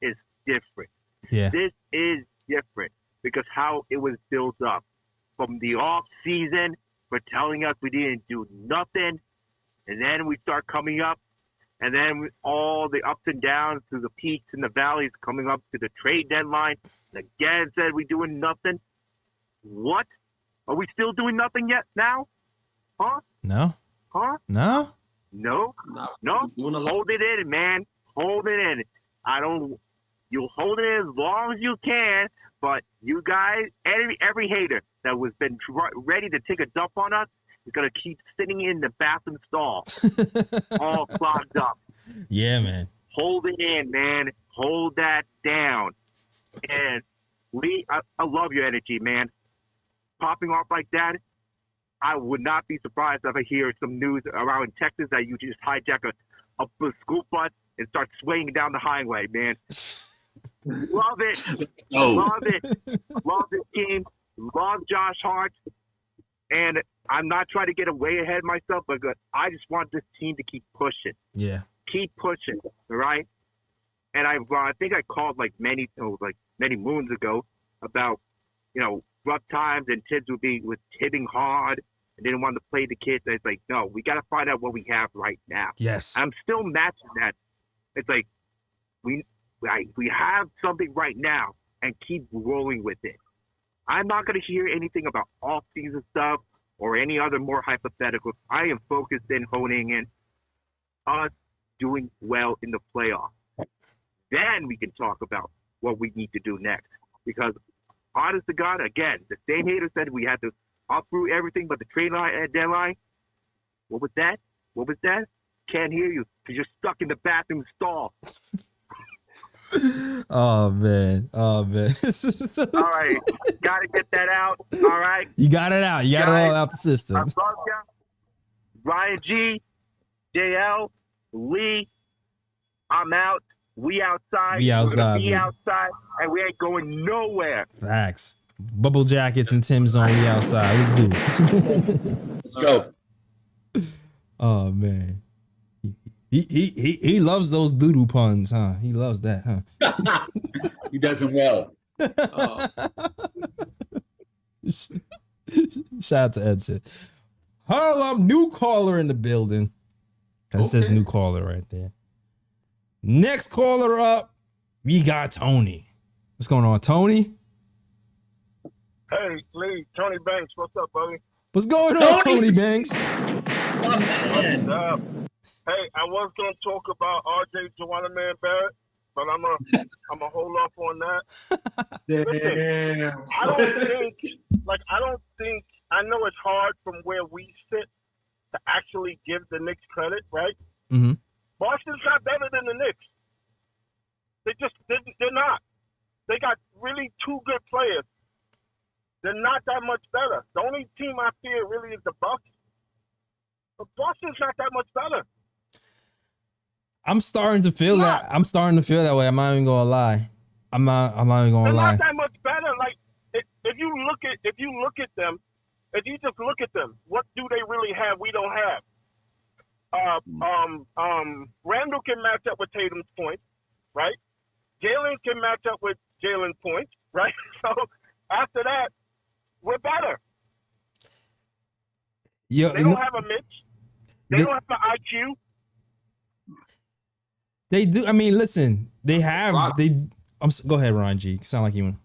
is different. Yeah. This is different because how it was built up from the off season for telling us we didn't do nothing. And then we start coming up, and then all the ups and downs through the peaks and the valleys coming up to the trade deadline. And again, said we doing nothing. What? Are we still doing nothing yet now? Huh? No. Huh? No. No. No. Hold it in, man. Hold it in. You'll hold it in as long as you can, but you guys, every hater that was been ready to take a dump on us, is going to keep sitting in the bathroom stall, all clogged up. Yeah, man. Hold it in, man. Hold that down. And I love your energy, man. Popping off like that, I would not be surprised if I hear some news around in Texas that you just hijack a school bus and start swaying down the highway, man. Love it. Oh. Love it. Love this team. Love Josh Hart. And I'm not trying to get way ahead of myself, but I just want this team to keep pushing. Yeah. Keep pushing, all right? And I think I called many moons ago about, rough times and Tibbs was tibbing hard and didn't want to play the kids. And it's like, no, we got to find out what we have right now. Yes. I'm still matching that. It's like we have something right now and keep rolling with it. I'm not going to hear anything about off-season stuff or any other more hypotheticals. I am focused in honing in us doing well in the playoffs. Then we can talk about what we need to do next. Because, honest to God, again, the same hater said we had to uproot everything but the trade deadline. What was that? What was that? Can't hear you because you're stuck in the bathroom stall. Oh man. All right. Gotta get that out. All right. You got it out. You got it all out the system. I love you. Ryan G, JL, Lee, I'm out. We outside. We outside, We're gonna be baby. outside, and we ain't going nowhere. Facts. Bubble jackets and Tim's on. We outside. Let's do it. Let's go. Oh man. He loves those doodoo puns, huh? He loves that, huh? He does them well. Shout out to Edson. Hello, new caller in the building. It says new caller right there. Next caller up, we got Tony. What's going on, Tony? Hey, Lee, Tony Banks, what's up, buddy? What's going on, Tony Banks? Oh, man. Hey, I was gonna talk about RJ Joanna Man Barrett, but I'm gonna hold off on that. Damn. I don't think I know it's hard from where we sit to actually give the Knicks credit, right? Mm-hmm. Boston's not better than the Knicks. They're not. They got really two good players. They're not that much better. The only team I fear really is the Bucks. But Boston's not that much better. I'm starting to feel that. I'm starting to feel that way. I'm not even gonna lie. I'm not even gonna They're lie. not that much better. Like if you look at them, if you just look at them, what do they really have? We don't have. Randall can match up with Tatum's points, right? Jalen can match up with Jalen's points, right? So after that, we're better. Yo, They don't have a Mitch. They don't have the IQ. They do. I mean, listen, they have. Rock. Go ahead, Ron G. Sound like you want.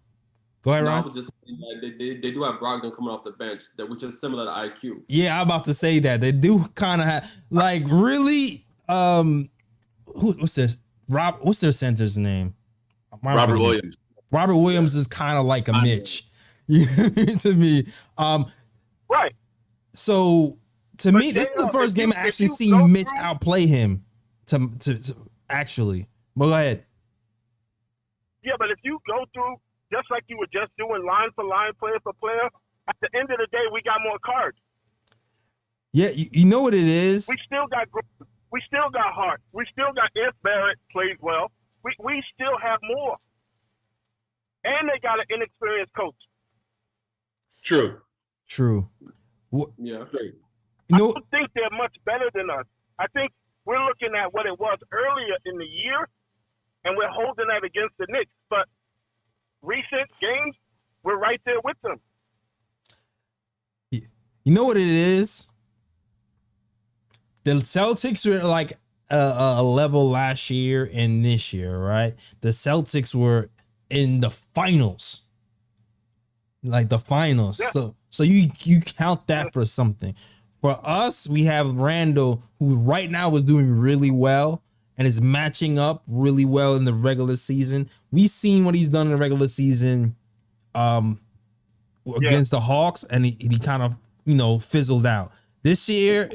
Go ahead, No, I Ron. was just saying that they do have Brogdon coming off the bench, which is similar to IQ. Yeah, I'm about to say that they do kind of have like really. What's their center's name? Robert Williams. Robert Williams is kind of like a Mitch to me. Right. So to me, this is the first game I actually seen Mitch outplay him. To actually, well, go ahead. Yeah, but if you go through just like you were just doing, line for line, player for player, at the end of the day, we got more cards. Yeah, you know what it is. We still got Hart. We still got if Barrett plays well. We still have more, and they got an inexperienced coach. True. Yeah. I don't think they're much better than us. I think we're looking at what it was earlier in the year, and we're holding that against the Knicks. But recent games, we're right there with them. You know what it is? The Celtics were like a level last year and this year, right? The Celtics were in the finals. Like the finals. Yeah. So you count that for something. For us, we have Randall, who right now is doing really well and is matching up really well in the regular season. We've seen what he's done in the regular season against the Hawks, and he kind of, fizzled out. This year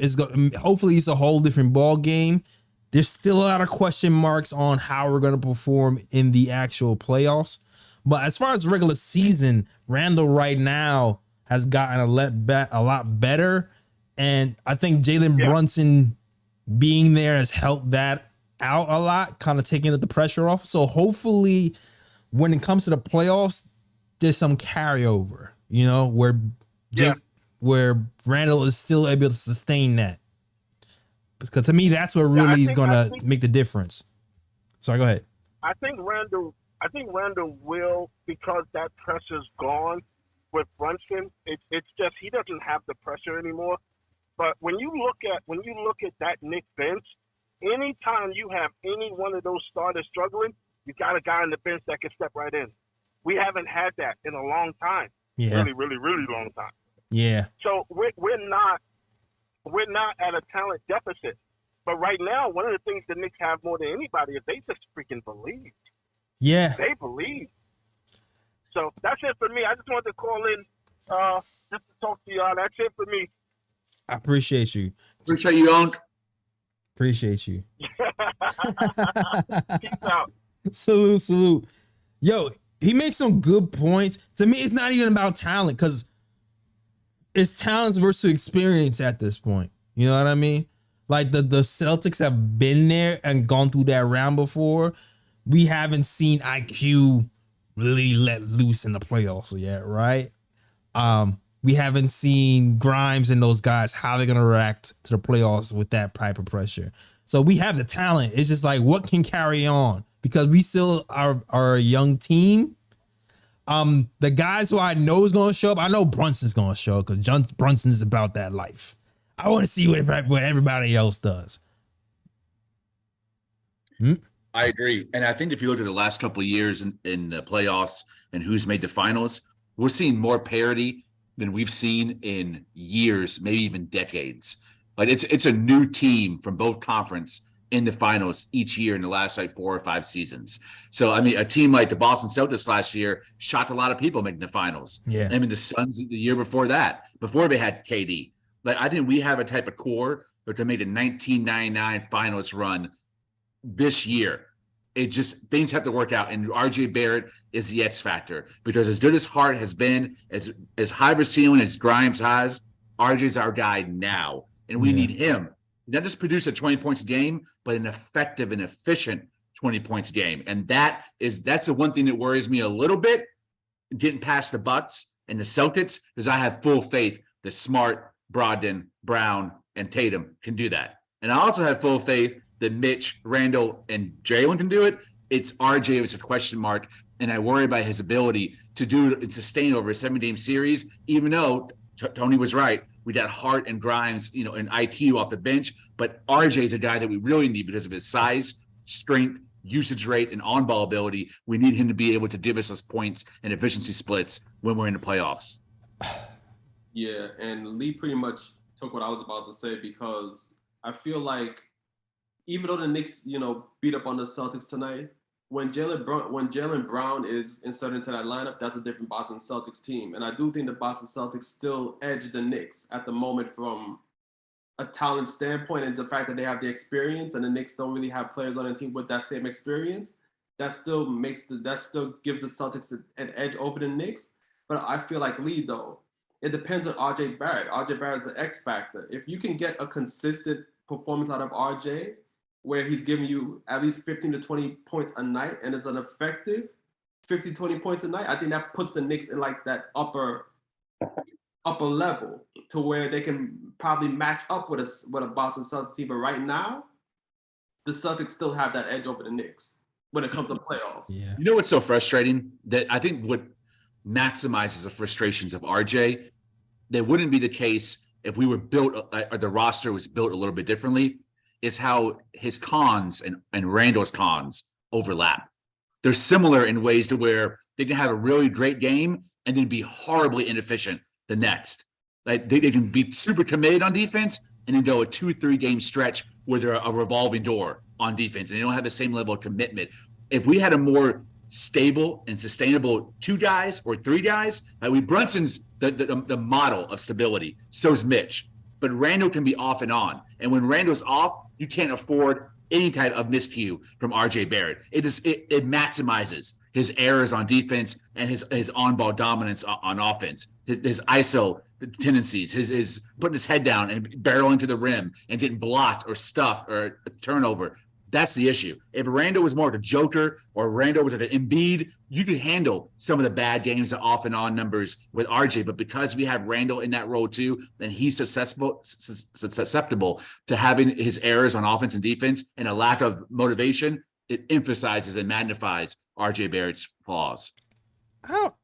hopefully it's a whole different ball game. There's still a lot of question marks on how we're going to perform in the actual playoffs. But as far as regular season, Randall right now has gotten a lot better. And I think Jalen Brunson being there has helped that out a lot, kind of taking the pressure off. So hopefully when it comes to the playoffs, there's some carryover, where Randall is still able to sustain that. Because to me, that's what really is going to make the difference. Sorry, go ahead. I think Randall will, because that pressure's gone with Brunson. It's just he doesn't have the pressure anymore. But when you look at that Knicks bench, anytime you have any one of those starters struggling, you got a guy on the bench that can step right in. We haven't had that in a long time. Yeah. Really, really, really long time. Yeah. So we're not at a talent deficit. But right now, one of the things the Knicks have more than anybody is they just freaking believe. Yeah. They believe. So that's it for me. I just wanted to call in just to talk to y'all. That's it for me. I appreciate you. Appreciate you, Unc. Appreciate you. Peace out. Salute. Yo, he makes some good points. To me, it's not even about talent, because it's talents versus experience at this point. You know what I mean? Like the Celtics have been there and gone through that round before. We haven't seen IQ really let loose in the playoffs yet, right? We haven't seen Grimes and those guys, how they're going to react to the playoffs with that type of pressure. So we have the talent. It's just like, what can carry on? Because we still are a young team. The guys who I know is going to show up, I know Brunson's going to show up because Brunson's about that life. I want to see what everybody else does. I agree. And I think if you look at the last couple of years in the playoffs and who's made the finals, we're seeing more parity than we've seen in years, maybe even decades. Like it's a new team from both conference in the finals each year in the last 4 or 5 seasons. So, I mean, a team like the Boston Celtics last year shocked a lot of people making the finals. Yeah. I mean, the Suns the year before that, before they had KD. Like, I think we have a type of core that can make the 1999 finals run this year. It just, things have to work out. And RJ Barrett is the X factor, because as good as Hart has been, as high of a ceiling as Grimes has, RJ's our guy now. And we need him not just produce at 20 points a game, but an effective and efficient 20 points a game. And that's the one thing that worries me a little bit, getting past the Bucks and the Celtics, because I have full faith that Smart, Brogdon, Brown, and Tatum can do that. And I also have full faith that Mitch, Randall, and Jalen can do it. It's RJ, it's a question mark. And I worry about his ability to do it and sustain over a 7-game series, even though Tony was right. We got Hart and Grimes, and IQ off the bench. But RJ is a guy that we really need because of his size, strength, usage rate, and on-ball ability. We need him to be able to give us those points and efficiency splits when we're in the playoffs. Yeah, and Lee pretty much took what I was about to say, because I feel like even though the Knicks, beat up on the Celtics tonight, when Jaylen Brown is inserted into that lineup, that's a different Boston Celtics team. And I do think the Boston Celtics still edge the Knicks at the moment from a talent standpoint, and the fact that they have the experience and the Knicks don't really have players on the team with that same experience. That still gives the Celtics an edge over the Knicks. But I feel like Lee, though, it depends on RJ Barrett. RJ Barrett is the X factor. If you can get a consistent performance out of RJ, where he's giving you at least 15 to 20 points a night and is an effective 50, 20 points a night, I think that puts the Knicks in like that upper level to where they can probably match up with a Boston Celtics team. But right now, the Celtics still have that edge over the Knicks when it comes to playoffs. Yeah. You know what's so frustrating? That I think what maximizes the frustrations of RJ, that wouldn't be the case if we were built, or the roster was built a little bit differently, is how his cons and Randall's cons overlap. They're similar in ways to where they can have a really great game and then be horribly inefficient the next. Like they can be super committed on defense and then go a 2-3 game stretch where they're a revolving door on defense and they don't have the same level of commitment. If we had a more stable and sustainable 2 guys or 3 guys, Brunson's the model of stability. So's Mitch. But Randall can be off and on. And when Randall's off, you can't afford any type of miscue from RJ Barrett. It maximizes his errors on defense and his on-ball dominance on offense. His ISO tendencies, his putting his head down and barreling to the rim and getting blocked or stuffed or a turnover. That's the issue. If Randall was more of a joker or Randall was at an Embiid, you could handle some of the bad games, the off and on numbers with RJ. But because we have Randall in that role too, then he's susceptible to having his errors on offense and defense and a lack of motivation. It emphasizes and magnifies RJ Barrett's flaws.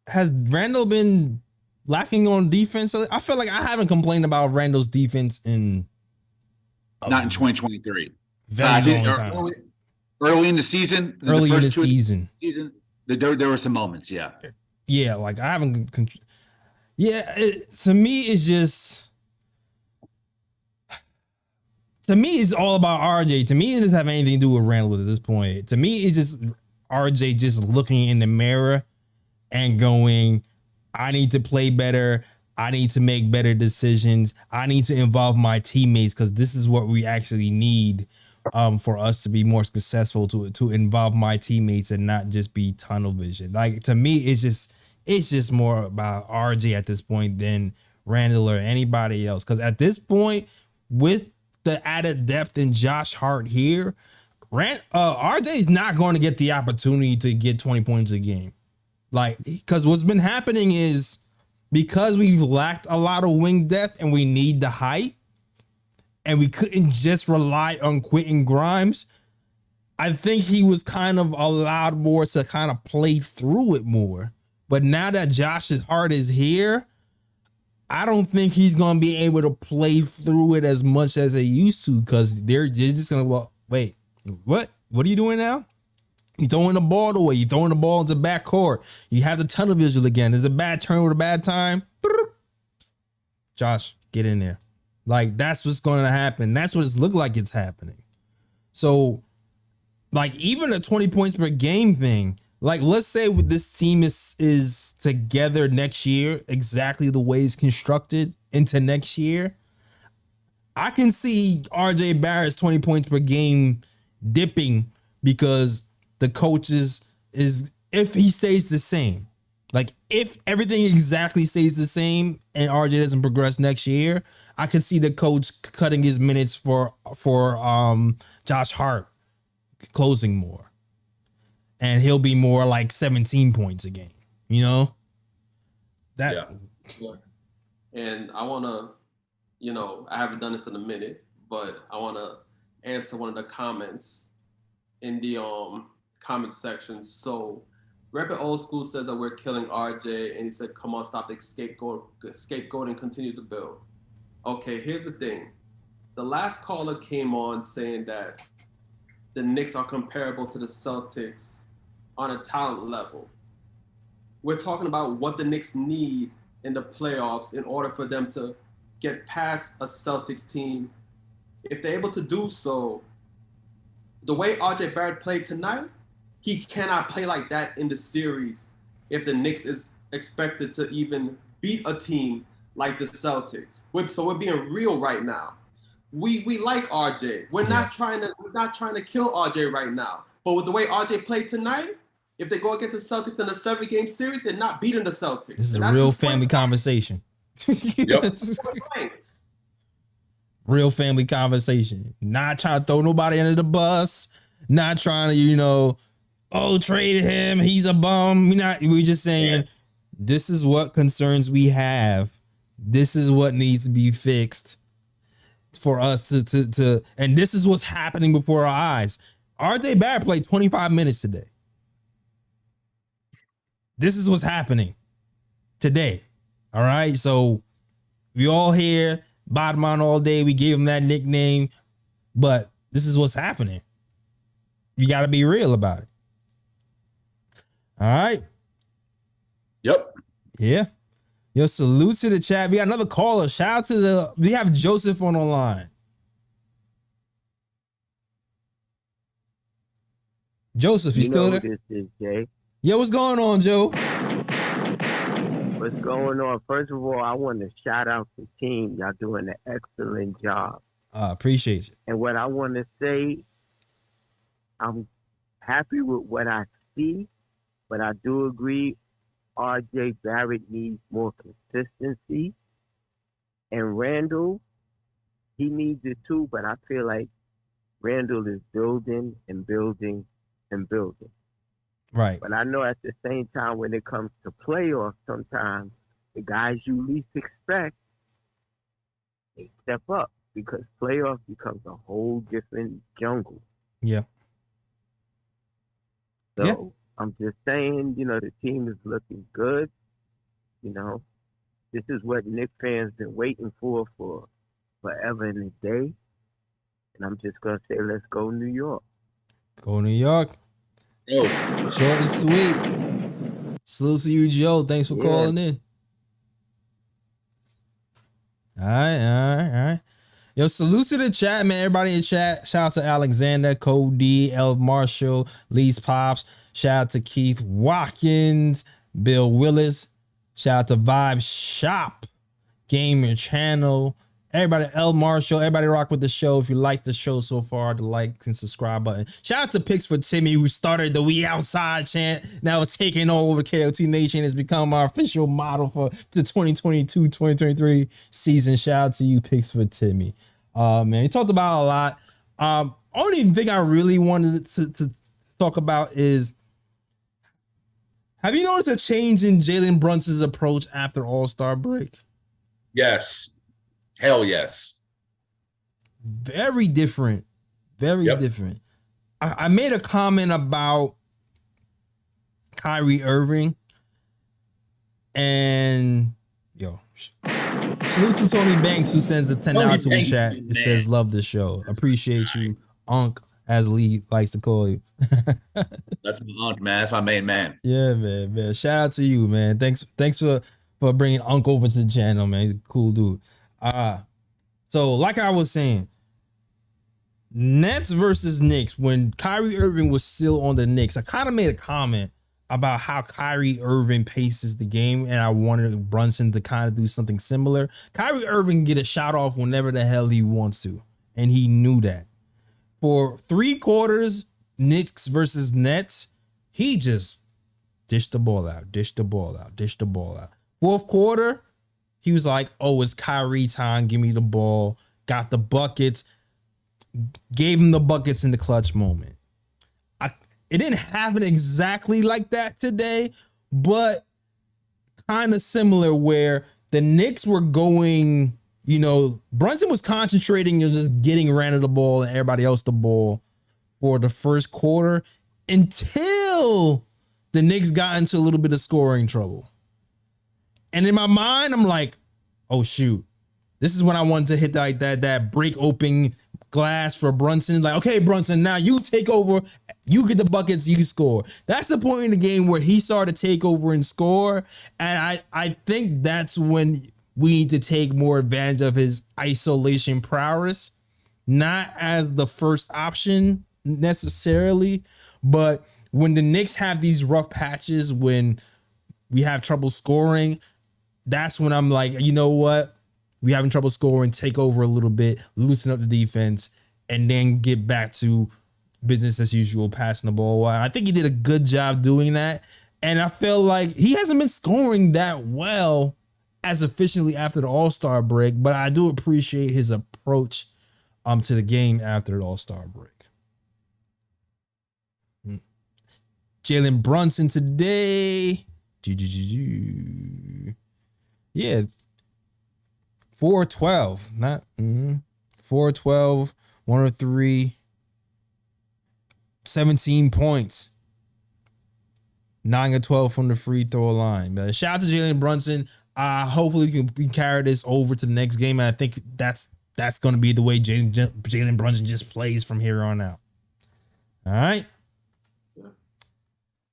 Has Randall been lacking on defense? I feel like I haven't complained about Randall's defense not in 2023. Very long time. Early in the season. Early in the season, there were some moments. Yeah. Yeah, like I haven't. To me, it's just. To me, it's all about RJ. To me, it doesn't have anything to do with Randall at this point. To me, it's just RJ just looking in the mirror and going, I need to play better. I need to make better decisions. I need to involve my teammates because this is what we actually need for us to be more successful, to involve my teammates and not just be tunnel vision. Like, to me, it's just more about RJ at this point than Randall or anybody else. Because at this point, with the added depth in Josh Hart here, RJ is not going to get the opportunity to get 20 points a game. Like, because what's been happening is because we've lacked a lot of wing depth and we need the height, and we couldn't just rely on Quentin Grimes, I think he was kind of allowed more to kind of play through it more. But now that Josh Hart is here, I don't think he's going to be able to play through it as much as they used to, because they're just going to, well, wait, what are you doing now? You throwing the ball away. You throwing the ball into back court. You have the tunnel visual again. There's a bad turn with a bad time. Josh, get in there. Like, that's what's going to happen. That's what it's looked like it's happening. So, like, even a 20 points per game thing, like, let's say this team is together next year, exactly the way it's constructed into next year, I can see RJ Barrett's 20 points per game dipping because the coaches if he stays the same, like if everything exactly stays the same and RJ doesn't progress next year, I can see the coach cutting his minutes for Josh Hart closing more, and he'll be more like 17 points a game. You know that. Yeah. And I want to, I haven't done this in a minute, but I want to answer one of the comments in the comment section. So Rep It Old School says that we're killing RJ, and he said, "Come on, stop the scapegoat and continue to build." Okay, here's the thing. The last caller came on saying that the Knicks are comparable to the Celtics on a talent level. We're talking about what the Knicks need in the playoffs in order for them to get past a Celtics team. If they're able to do so, the way RJ Barrett played tonight, he cannot play like that in the series if the Knicks is expected to even beat a team like the Celtics. So we're being real right now. We like RJ. We're not trying to kill RJ right now. But with the way RJ played tonight, if they go against the Celtics in a 7-game series, they're not beating the Celtics. This is a real family conversation. Yep. Real family conversation. Not trying to throw nobody under the bus. Not trying to, trade him. He's a bum. We're just saying this is what concerns we have. This is what needs to be fixed for us to and this is what's happening before our eyes. RJ Barrett played 25 minutes today. This is what's happening today. All right. So we all here, bottom on all day. We gave him that nickname, but this is what's happening. You got to be real about it. All right. Yep. Yeah. Yo, salute to the chat. We got another caller. Shout out to we have Joseph on the line. Joseph, you still there? This is Jay. Yo, what's going on, Joe? What's going on? First of all, I want to shout out the team. Y'all doing an excellent job. Appreciate you. And what I want to say, I'm happy with what I see, but I do agree RJ Barrett needs more consistency. And Randall, he needs it too, but I feel like Randall is building and building and building. Right. But I know at the same time, when it comes to playoffs, sometimes the guys you least expect, they step up because playoffs becomes a whole different jungle. Yeah. So I'm just saying, the team is looking good. This is what Knicks fans been waiting for forever and a day. And I'm just going to say, let's go New York. Go New York. Oh. Short and sweet. Salute to you, Joe. Thanks for calling in. All right. Yo, salute to the chat, man. Everybody in chat. Shout out to Alexander, Cody, El Marshall, Lee's Pops. Shout out to Keith Watkins, Bill Willis. Shout out to Vibe Shop, Gamer Channel. Everybody, El Marshall, everybody rock with the show. If you like the show so far, the like and subscribe button. Shout out to Picks for Timmy, who started the We Outside chant. Now it's taking all over KOT Nation. It's become our official model for the 2022-2023 season. Shout out to you, Picks for Timmy. Man, he talked about a lot. Only thing I really wanted to talk about is, have you noticed a change in Jalen Brunson's approach after All-Star break? Yes. Hell yes. Very different. Very different. I made a comment about Kyrie Irving, and salute to Tony Banks, who sends a $10 to the chat. It says, love the show. Appreciate you, Unc, as Lee likes to call you. That's my Unc, man. That's my main man. Yeah, man. Shout out to you, man. Thanks for bringing Unc over to the channel, man. He's a cool dude. So like I was saying, Nets versus Knicks, when Kyrie Irving was still on the Knicks, I kind of made a comment about how Kyrie Irving paces the game, and I wanted Brunson to kind of do something similar. Kyrie Irving can get a shot off whenever the hell he wants to, and he knew that. For 3 quarters, Knicks versus Nets, he just dished the ball out. Fourth quarter, he was like, oh, it's Kyrie time. Give me the ball. Got the buckets. Gave him the buckets in the clutch moment. It didn't happen exactly like that today, but kind of similar, where the Knicks were going, Brunson was concentrating on just getting Randall the ball and everybody else the ball for the first quarter until the Knicks got into a little bit of scoring trouble. And in my mind, I'm like, oh shoot. This is when I wanted to hit like that break open glass for Brunson. Like, okay, Brunson, now you take over. You get the buckets, you score. That's the point in the game where he started to take over and score. And I think that's when we need to take more advantage of his isolation prowess. Not as the first option necessarily, but when the Knicks have these rough patches, when we have trouble scoring, that's when I'm like, you know what? We having trouble scoring, take over a little bit, loosen up the defense, and then get back to business as usual, passing the ball. I think he did a good job doing that. And I feel like he hasn't been scoring that well as efficiently after the All-Star break, but I do appreciate his approach to the game after the All-Star break. Jalen Brunson today. Yeah. 4-12. Not 4-12, 103, 17 points. 9 of 12 from the free throw line. But shout out to Jalen Brunson. Hopefully we can carry this over to the next game. And I think that's going to be the way Jalen Brunson just plays from here on out. All right.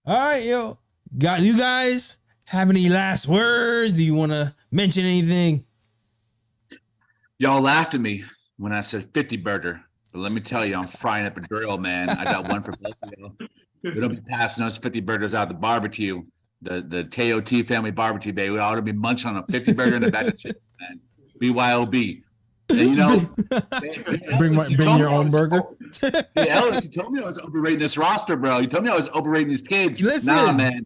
All right, yo. You guys have any last words? Do you want to mention anything? Y'all laughed at me when I said 50 burger, but let me tell you, I'm frying up a grill, man. I got one for both of y'all. We don't be passing those 50 burgers out the barbecue, the KOT family barbecue, baby. We ought to be munching on a 50 burger and a bag of chips, man. BYOB. And you know, bring your own burger. Hey, Ellis, you told me I was overrating this roster, bro. You told me I was overrating these kids. Listen. Nah, man.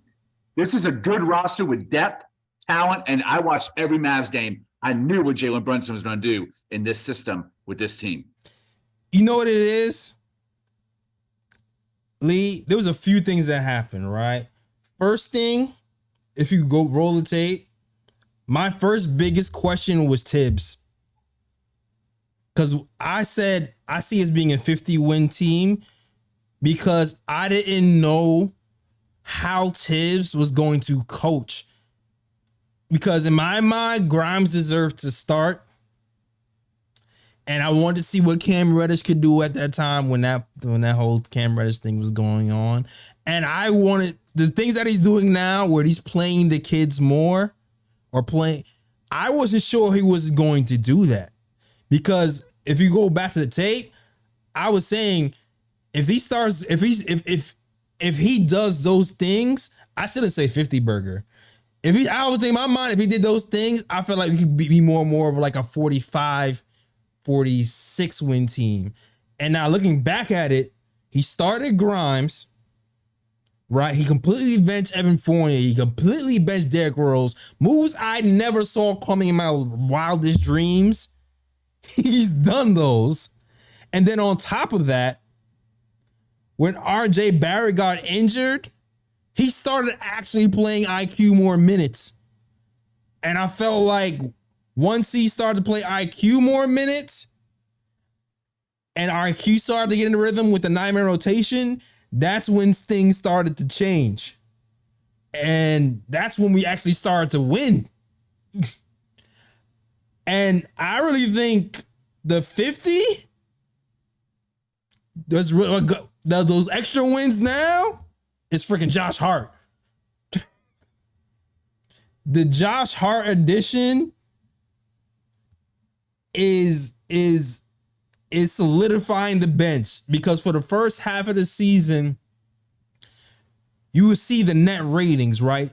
This is a good roster with depth, talent, and I watched every Mavs game. I knew what Jalen Brunson was going to do in this system with this team. You know what it is, Lee? There was a few things that happened, right? First thing, if you go roll the tape, my first biggest question was Tibbs. Because I said I see us being a 50-win team because I didn't know how Tibbs was going to coach. Because in my mind, Grimes deserved to start. And I wanted to see what Cam Reddish could do at that time when that whole Cam Reddish thing was going on. And I wanted the things that he's doing now where he's playing the kids more or playing. I wasn't sure he was going to do that. Because if you go back to the tape, I was saying if he does those things, I shouldn't say 50 burger. I was thinking in my mind, if he did those things, I felt like we could be more and more of like a 45, 46 win team. And now looking back at it, he started Grimes, right? He completely benched Evan Fournier. He completely benched Derrick Rose. Moves I never saw coming in my wildest dreams. He's done those. And then on top of that, when RJ Barrett got injured, he started actually playing IQ more minutes. And I felt like once he started to play IQ more minutes and IQ started to get in the rhythm with the 9-man rotation, that's when things started to change. And that's when we actually started to win. And I really think the 50, those extra wins now, is freaking Josh Hart. The Josh Hart addition is solidifying the bench, because for the first half of the season, you would see the net ratings, right?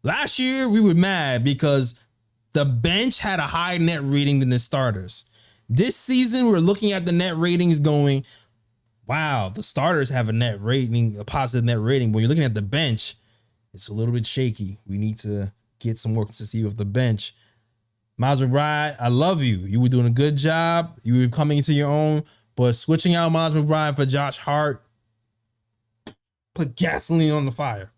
Last year, we were mad because the bench had a higher net rating than the starters. This season, we're looking at the net ratings going, wow, the starters have a positive net rating. When you're looking at the bench, it's a little bit shaky. We need to get some more consistency with the bench. Miles McBride, I love you. You were doing a good job. You were coming into your own, but switching out Miles McBride for Josh Hart put gasoline on the fire.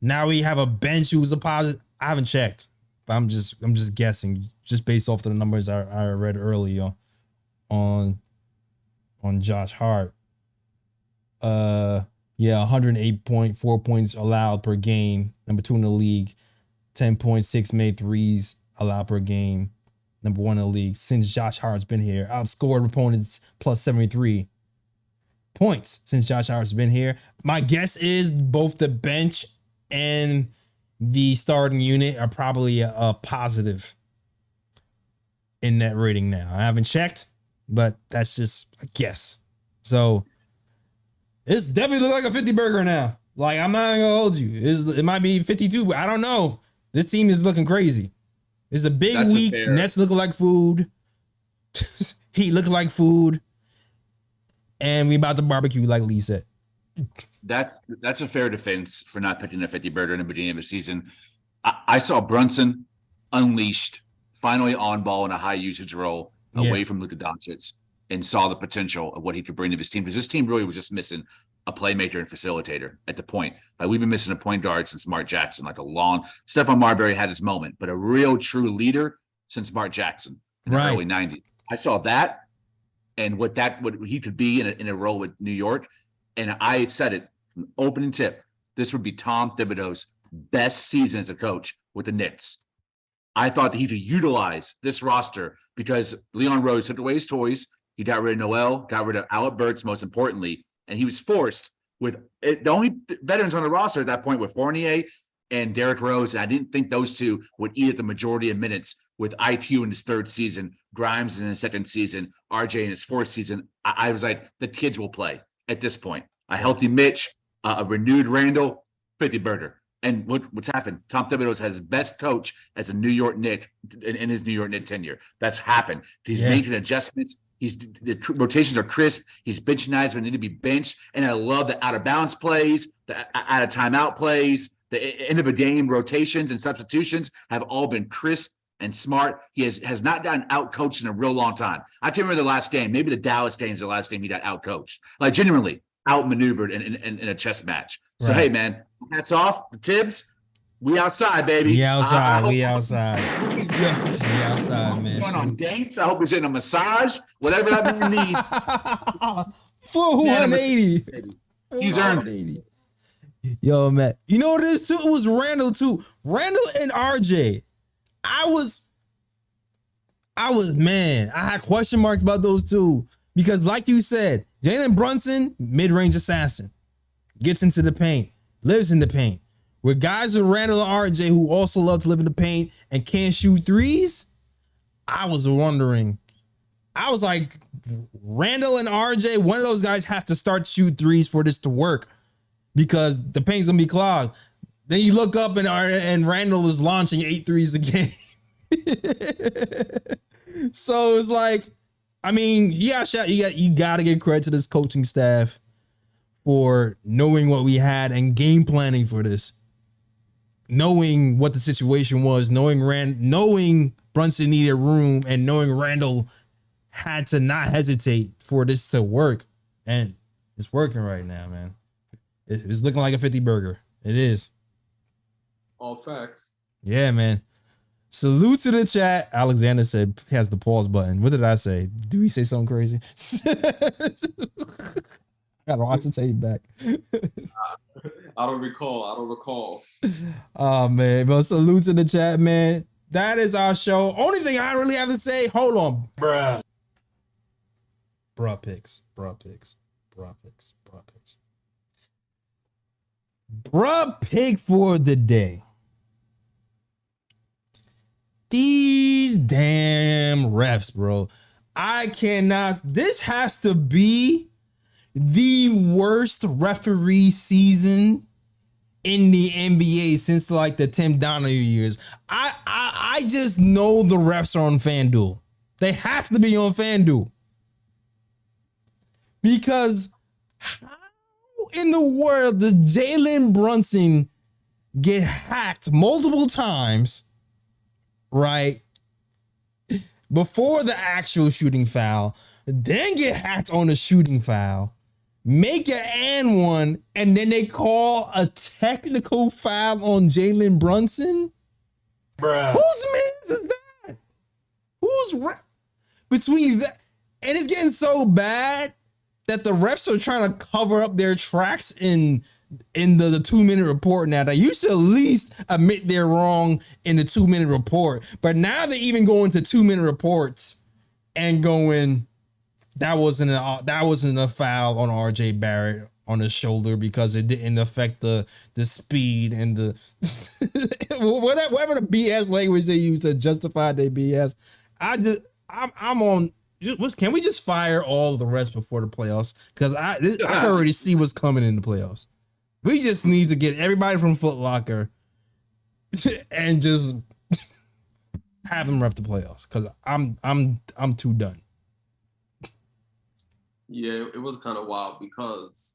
Now we have a bench who's a positive. I haven't checked, but I'm just guessing, just based off the numbers I read earlier on Josh Hart. Yeah, 108.4 points allowed per game. Number 2 in the league. 10.6 made threes allowed per game. Number 1 in the league. Since Josh Hart's been here, outscored opponents plus 73 points since Josh Hart's been here. My guess is both the bench and the starting unit are probably a positive in net rating now. I haven't checked, but that's just a guess. So it's definitely look like a 50 burger now. Like, I'm not gonna hold you. It might be 52, but I don't know. This team is looking crazy. It's a big week. Nets looking like food. Heat looking like food. And we about to barbecue, like Lee said. That's a fair defense for not picking a 50 burger in the beginning of the season. I saw Brunson unleashed, finally on ball in a high usage role away from Luka Doncic, and saw the potential of what he could bring to his team, because this team really was just missing a playmaker and facilitator at the point. Like, we've been missing a point guard since Mark Jackson, like a long – Stephon Marbury had his moment, but a real true leader since Mark Jackson in the early 90s. I saw that and what he could be in a role with New York. And I said it from opening tip, this would be Tom Thibodeau's best season as a coach with the Knicks. I thought that he could utilize this roster because Leon Rose took away his toys. He got rid of Noel, got rid of Alec Burks, most importantly, and he was forced with it. The only veterans on the roster at that point were Fournier and Derrick Rose. And I didn't think those two would eat at the majority of minutes with IQ in his third season, Grimes in his second season, RJ in his fourth season. I was like, the kids will play at this point. A healthy Mitch, a renewed Randall, 50 burger. And what's happened? Tom Thibodeau has his best coach as a New York Knick in his New York Knick tenure. That's happened. He's making adjustments. The rotations are crisp. He's benching guys when they need to be benched. And I love the out of bounds plays, the out of timeout plays, the end of a game rotations and substitutions have all been crisp and smart. He has not gotten out coached in a real long time. I can't remember the last game. Maybe the Dallas game is the last game he got out coached. Like, genuinely outmaneuvered in a chess match. So, hey, man, hats off. The Tibbs, we outside, baby. We outside. We outside. We outside, man. He's going on dates. I hope he's getting a massage. Whatever that man needs. 480. He's earned it. Yo, man. You know what it is, too? It was Randall, too. Randall and RJ. I had question marks about those two. Because like you said, Jalen Brunson, mid-range assassin. Gets into the paint. Lives in the paint. With guys with Randall and RJ who also love to live in the paint and can't shoot threes, I was wondering. I was like, Randall and RJ, one of those guys have to start to shoot threes for this to work because the paint's going to be clogged. Then you look up and Randall is launching 8 threes a game. So it's like, I mean, you got to give credit to this coaching staff for knowing what we had and game planning for this. Knowing what the situation was, knowing Brunson needed room, and knowing Randall had to not hesitate for this to work. And it's working right now, man. It's looking like a 50 burger. It is. All facts. Yeah, man. Salute to the chat. Alexander said he has the pause button. What did I say? Do we say something crazy? Gotta watch the tape back. I don't recall. Oh, man. But salute to the chat, man. That is our show. Only thing I really have to say, hold on. Bruh picks. Bruh pick for the day. These damn refs, bro. I cannot. This has to be the worst referee season in the NBA since like the Tim Donaghy years. I just know the refs are on FanDuel. They have to be on FanDuel. Because how in the world does Jalen Brunson get hacked multiple times, right, before the actual shooting foul, then get hacked on the shooting foul, make an and one, and then they call a technical foul on Jalen Brunson? Bruh. Whose man is that? Between that, and it's getting so bad that the refs are trying to cover up their tracks in the 2-minute report now. They used to at least admit they're wrong in the 2-minute report, but now they even go into 2-minute reports and going, that wasn't a foul on RJ Barrett on his shoulder because it didn't affect the speed and the whatever the BS language they use to justify their BS. I'm on. Can we just fire all the refs before the playoffs? Because I can already see what's coming in the playoffs. We just need to get everybody from Foot Locker and just have them ref the playoffs. Because I'm too done. Yeah, it was kind of wild because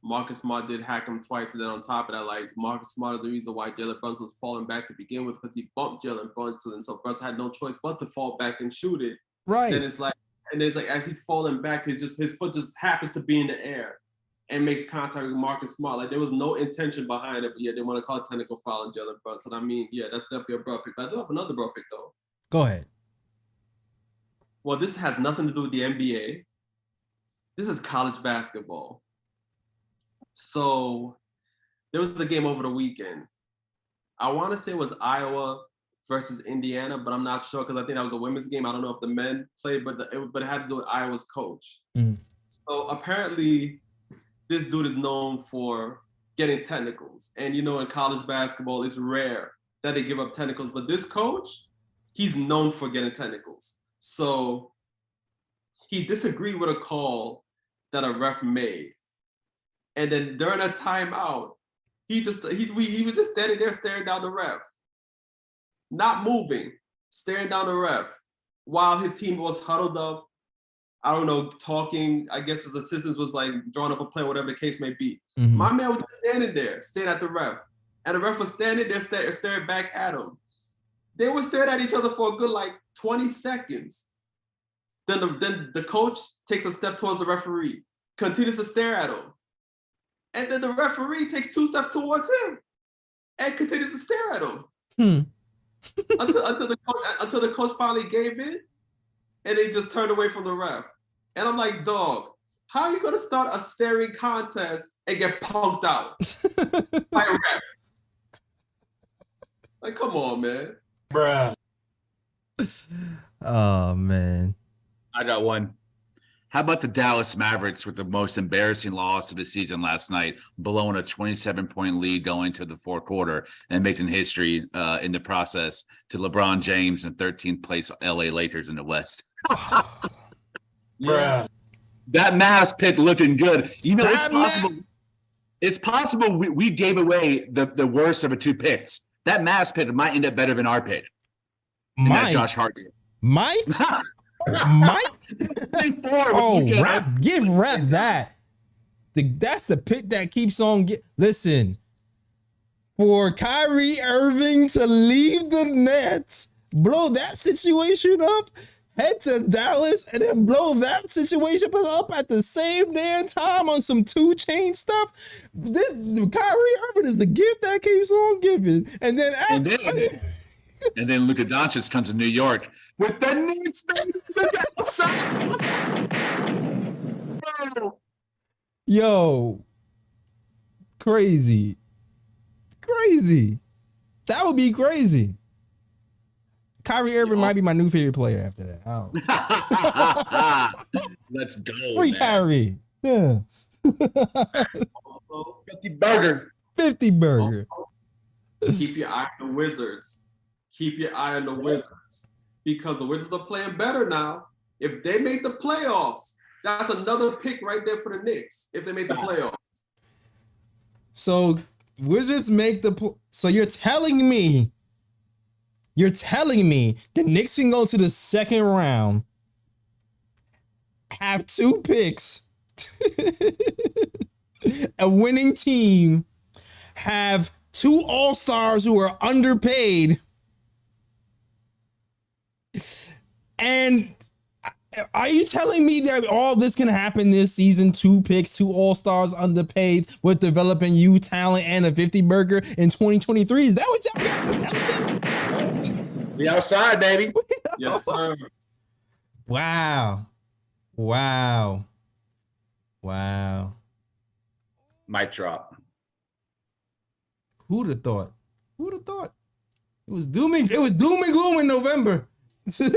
Marcus Smart did hack him twice, and then on top of that, like Marcus Smart is the reason why Jalen Brunson was falling back to begin with because he bumped Jalen Brunson, and so Brunson had no choice but to fall back and shoot it. Right. And it's like as he's falling back, his foot just happens to be in the air and makes contact with Marcus Smart. Like there was no intention behind it, but yeah, they want to call a technical foul on Jalen Brunson. I mean, yeah, that's definitely a bro pick. But I do have another bro pick though. Go ahead. Well, this has nothing to do with the NBA. This is college basketball. So there was a game over the weekend. I want to say it was Iowa versus Indiana, but I'm not sure because I think that was a women's game. I don't know if the men played, but it had to do with Iowa's coach. So apparently this dude is known for getting technicals. And you know, in college basketball, it's rare that they give up technicals, but this coach, he's known for getting technicals. So he disagreed with a call that a ref made. And then during a timeout, he was just standing there staring down the ref, not moving, staring down the ref, while his team was huddled up, I don't know, talking. I guess his assistants was like drawing up a play, whatever the case may be. Mm-hmm. My man was just standing there, staring at the ref. And the ref was standing there staring back at him. They were staring at each other for a good like 20 seconds. Then the coach takes a step towards the referee, continues to stare at him. And then the referee takes 2 steps towards him and continues to stare at him. until the coach finally gave in and they just turned away from the ref. And I'm like, dog, how are you going to start a staring contest and get punked out by a ref? Like, come on, man. Bruh. Oh, man. I got one. How about the Dallas Mavericks with the most embarrassing loss of the season last night, blowing a 27-point lead going to the fourth quarter and making history in the process to LeBron James and 13th place LA Lakers in the West? Yeah. That Mavs pick looking good. You know, it's possible we gave away the worst of the 2 picks. That Mavs pick might end up better than our pick. That Josh Hart did. Might? Give rap that. That's the pick that keeps on listen. For Kyrie Irving to leave the Nets, blow that situation up, head to Dallas, and then blow that situation up at the same damn time on some 2 Chainz stuff. Kyrie Irving is the gift that keeps on giving. And then Luka Doncic comes to New York with the Knicks. Yo, crazy. That would be crazy. Kyrie Irving might be my new favorite player after that. Let's go. Free Kyrie. Yeah. 50 burger. Keep your eye on the Wizards. Because the Wizards are playing better now. If they make the playoffs, that's another pick right there for the Knicks. If they make the playoffs. So Wizards make so you're telling me the Knicks can go to the second round, have 2 picks, a winning team, have 2 all-stars who are underpaid, and are you telling me that all this can happen this season? 2 picks, 2 all-stars underpaid with developing youth talent and a 50 burger in 2023? Is that what y'all got to tell me? We outside, baby. Yes, sir. Wow. Wow. Mic drop. Who'd have thought? Who'd have thought? It was doom and gloom in November. Man,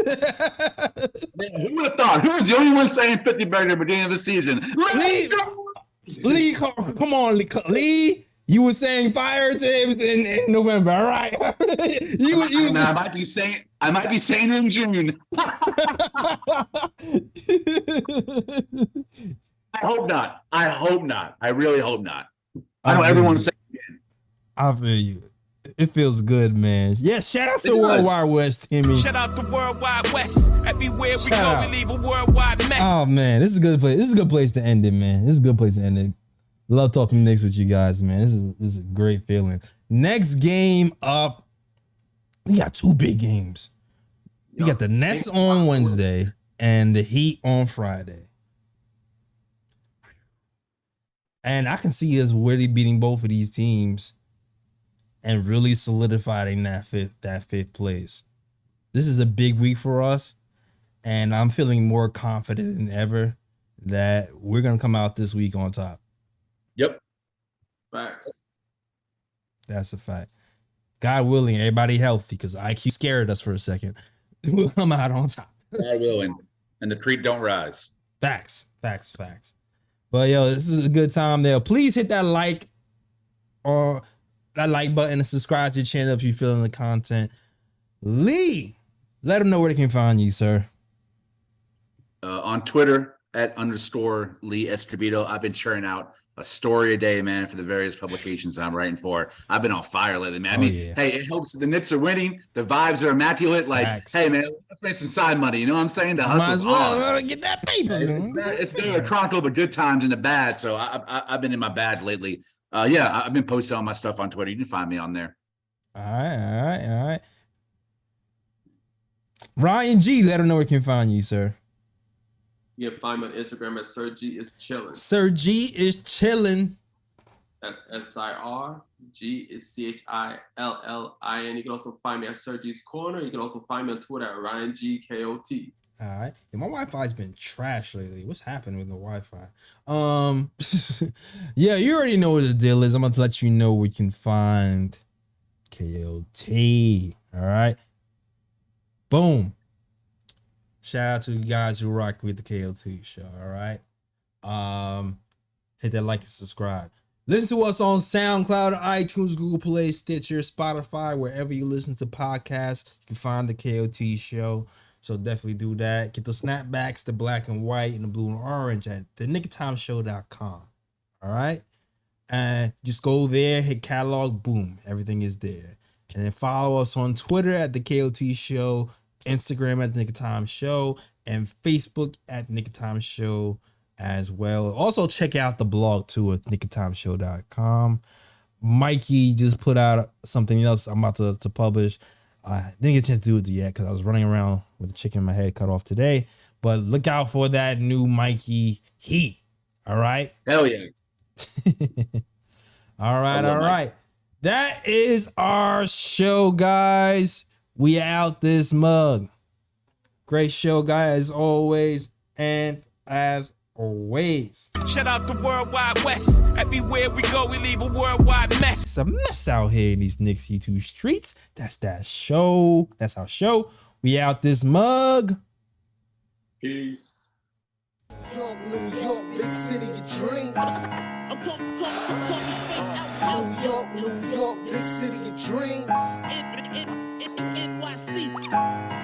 who would have thought? Who was the only one saying 50 burger at the beginning of the season? Let's go! Lee, come on, Lee. You were saying fire tips in November, all right? I might be saying it in June. I hope not. I really hope not. I know everyone's saying it. I feel you. It feels good, man. Yeah, shout out to Worldwide West, Timmy. Shout out to Worldwide West. Everywhere we go, we leave a worldwide mess. Oh man, this is a good place. This is a good place to end it, man. This is a good place to end it. Love talking Knicks with you guys, man. This is a great feeling. Next game up, we got 2 big games. We got the Nets on Wednesday and the Heat on Friday. And I can see us really beating both of these teams and really solidifying that fifth place. This is a big week for us, and I'm feeling more confident than ever that we're gonna come out this week on top. Yep. Facts. That's a fact. God willing, everybody healthy, because IQ scared us for a second. We'll come out on top. God willing, and the creek don't rise. Facts. But yo, this is a good time there. Please hit that like or that like button and subscribe to the channel if you're feeling the content. Lee, let them know where they can find you, sir. On Twitter @_Lee Escobedo. I've been churning out a story a day, man, for the various publications I'm writing for. I've been on fire lately, man. I mean, hey, it helps. The Knicks are winning. The vibes are immaculate. Like, hey, man, let's make some side money. You know what I'm saying? The hustle's on. Get that paper. It's good to chronicle the good times and the bad. So I've been in my bad lately. I've been posting all my stuff on Twitter. You can find me on there. All right. Ryan G, let him know where he can find you, sir. You can find me on Instagram at Sir G is chillin'. Sir G is chillin'. That's SIR. G is CHILLIN. You can also find me at Sir G's Corner. You can also find me on Twitter at RyanGKOT. All right. Yeah, my Wi-Fi's been trash lately. What's happening with the Wi-Fi? Yeah, you already know what the deal is. I'm going to let you know where you can find KOT. All right. Boom. Shout out to you guys who rock with the KOT show. All right. Hit that like and subscribe. Listen to us on SoundCloud, iTunes, Google Play, Stitcher, Spotify, wherever you listen to podcasts. You can find the KOT show. So definitely do that. Get the snapbacks, the black and white and the blue and orange at theknickoftimeshow.com. All right. And just go there, hit catalog, boom, everything is there. And then follow us on Twitter at the KOT show, Instagram at Knick of Time Show, and Facebook at Knick of Time Show as well. Also check out the blog too at knickoftimeshow.com. Mikey just put out something else I'm about to publish. I didn't get a chance to do it yet because I was running around with the chicken in my head cut off today. But look out for that new Mikey Heat. All right. Hell yeah. All right. That is our show, guys. We out this mug. Great show, guys, as always. And as always, shout out to Worldwide West. Everywhere we go, we leave a worldwide mess. It's a mess out here in these Knicks YouTube streets. That's that show. That's our show. We out this mug. Peace. New York, big city of dreams. New York, big city of dreams. NYC.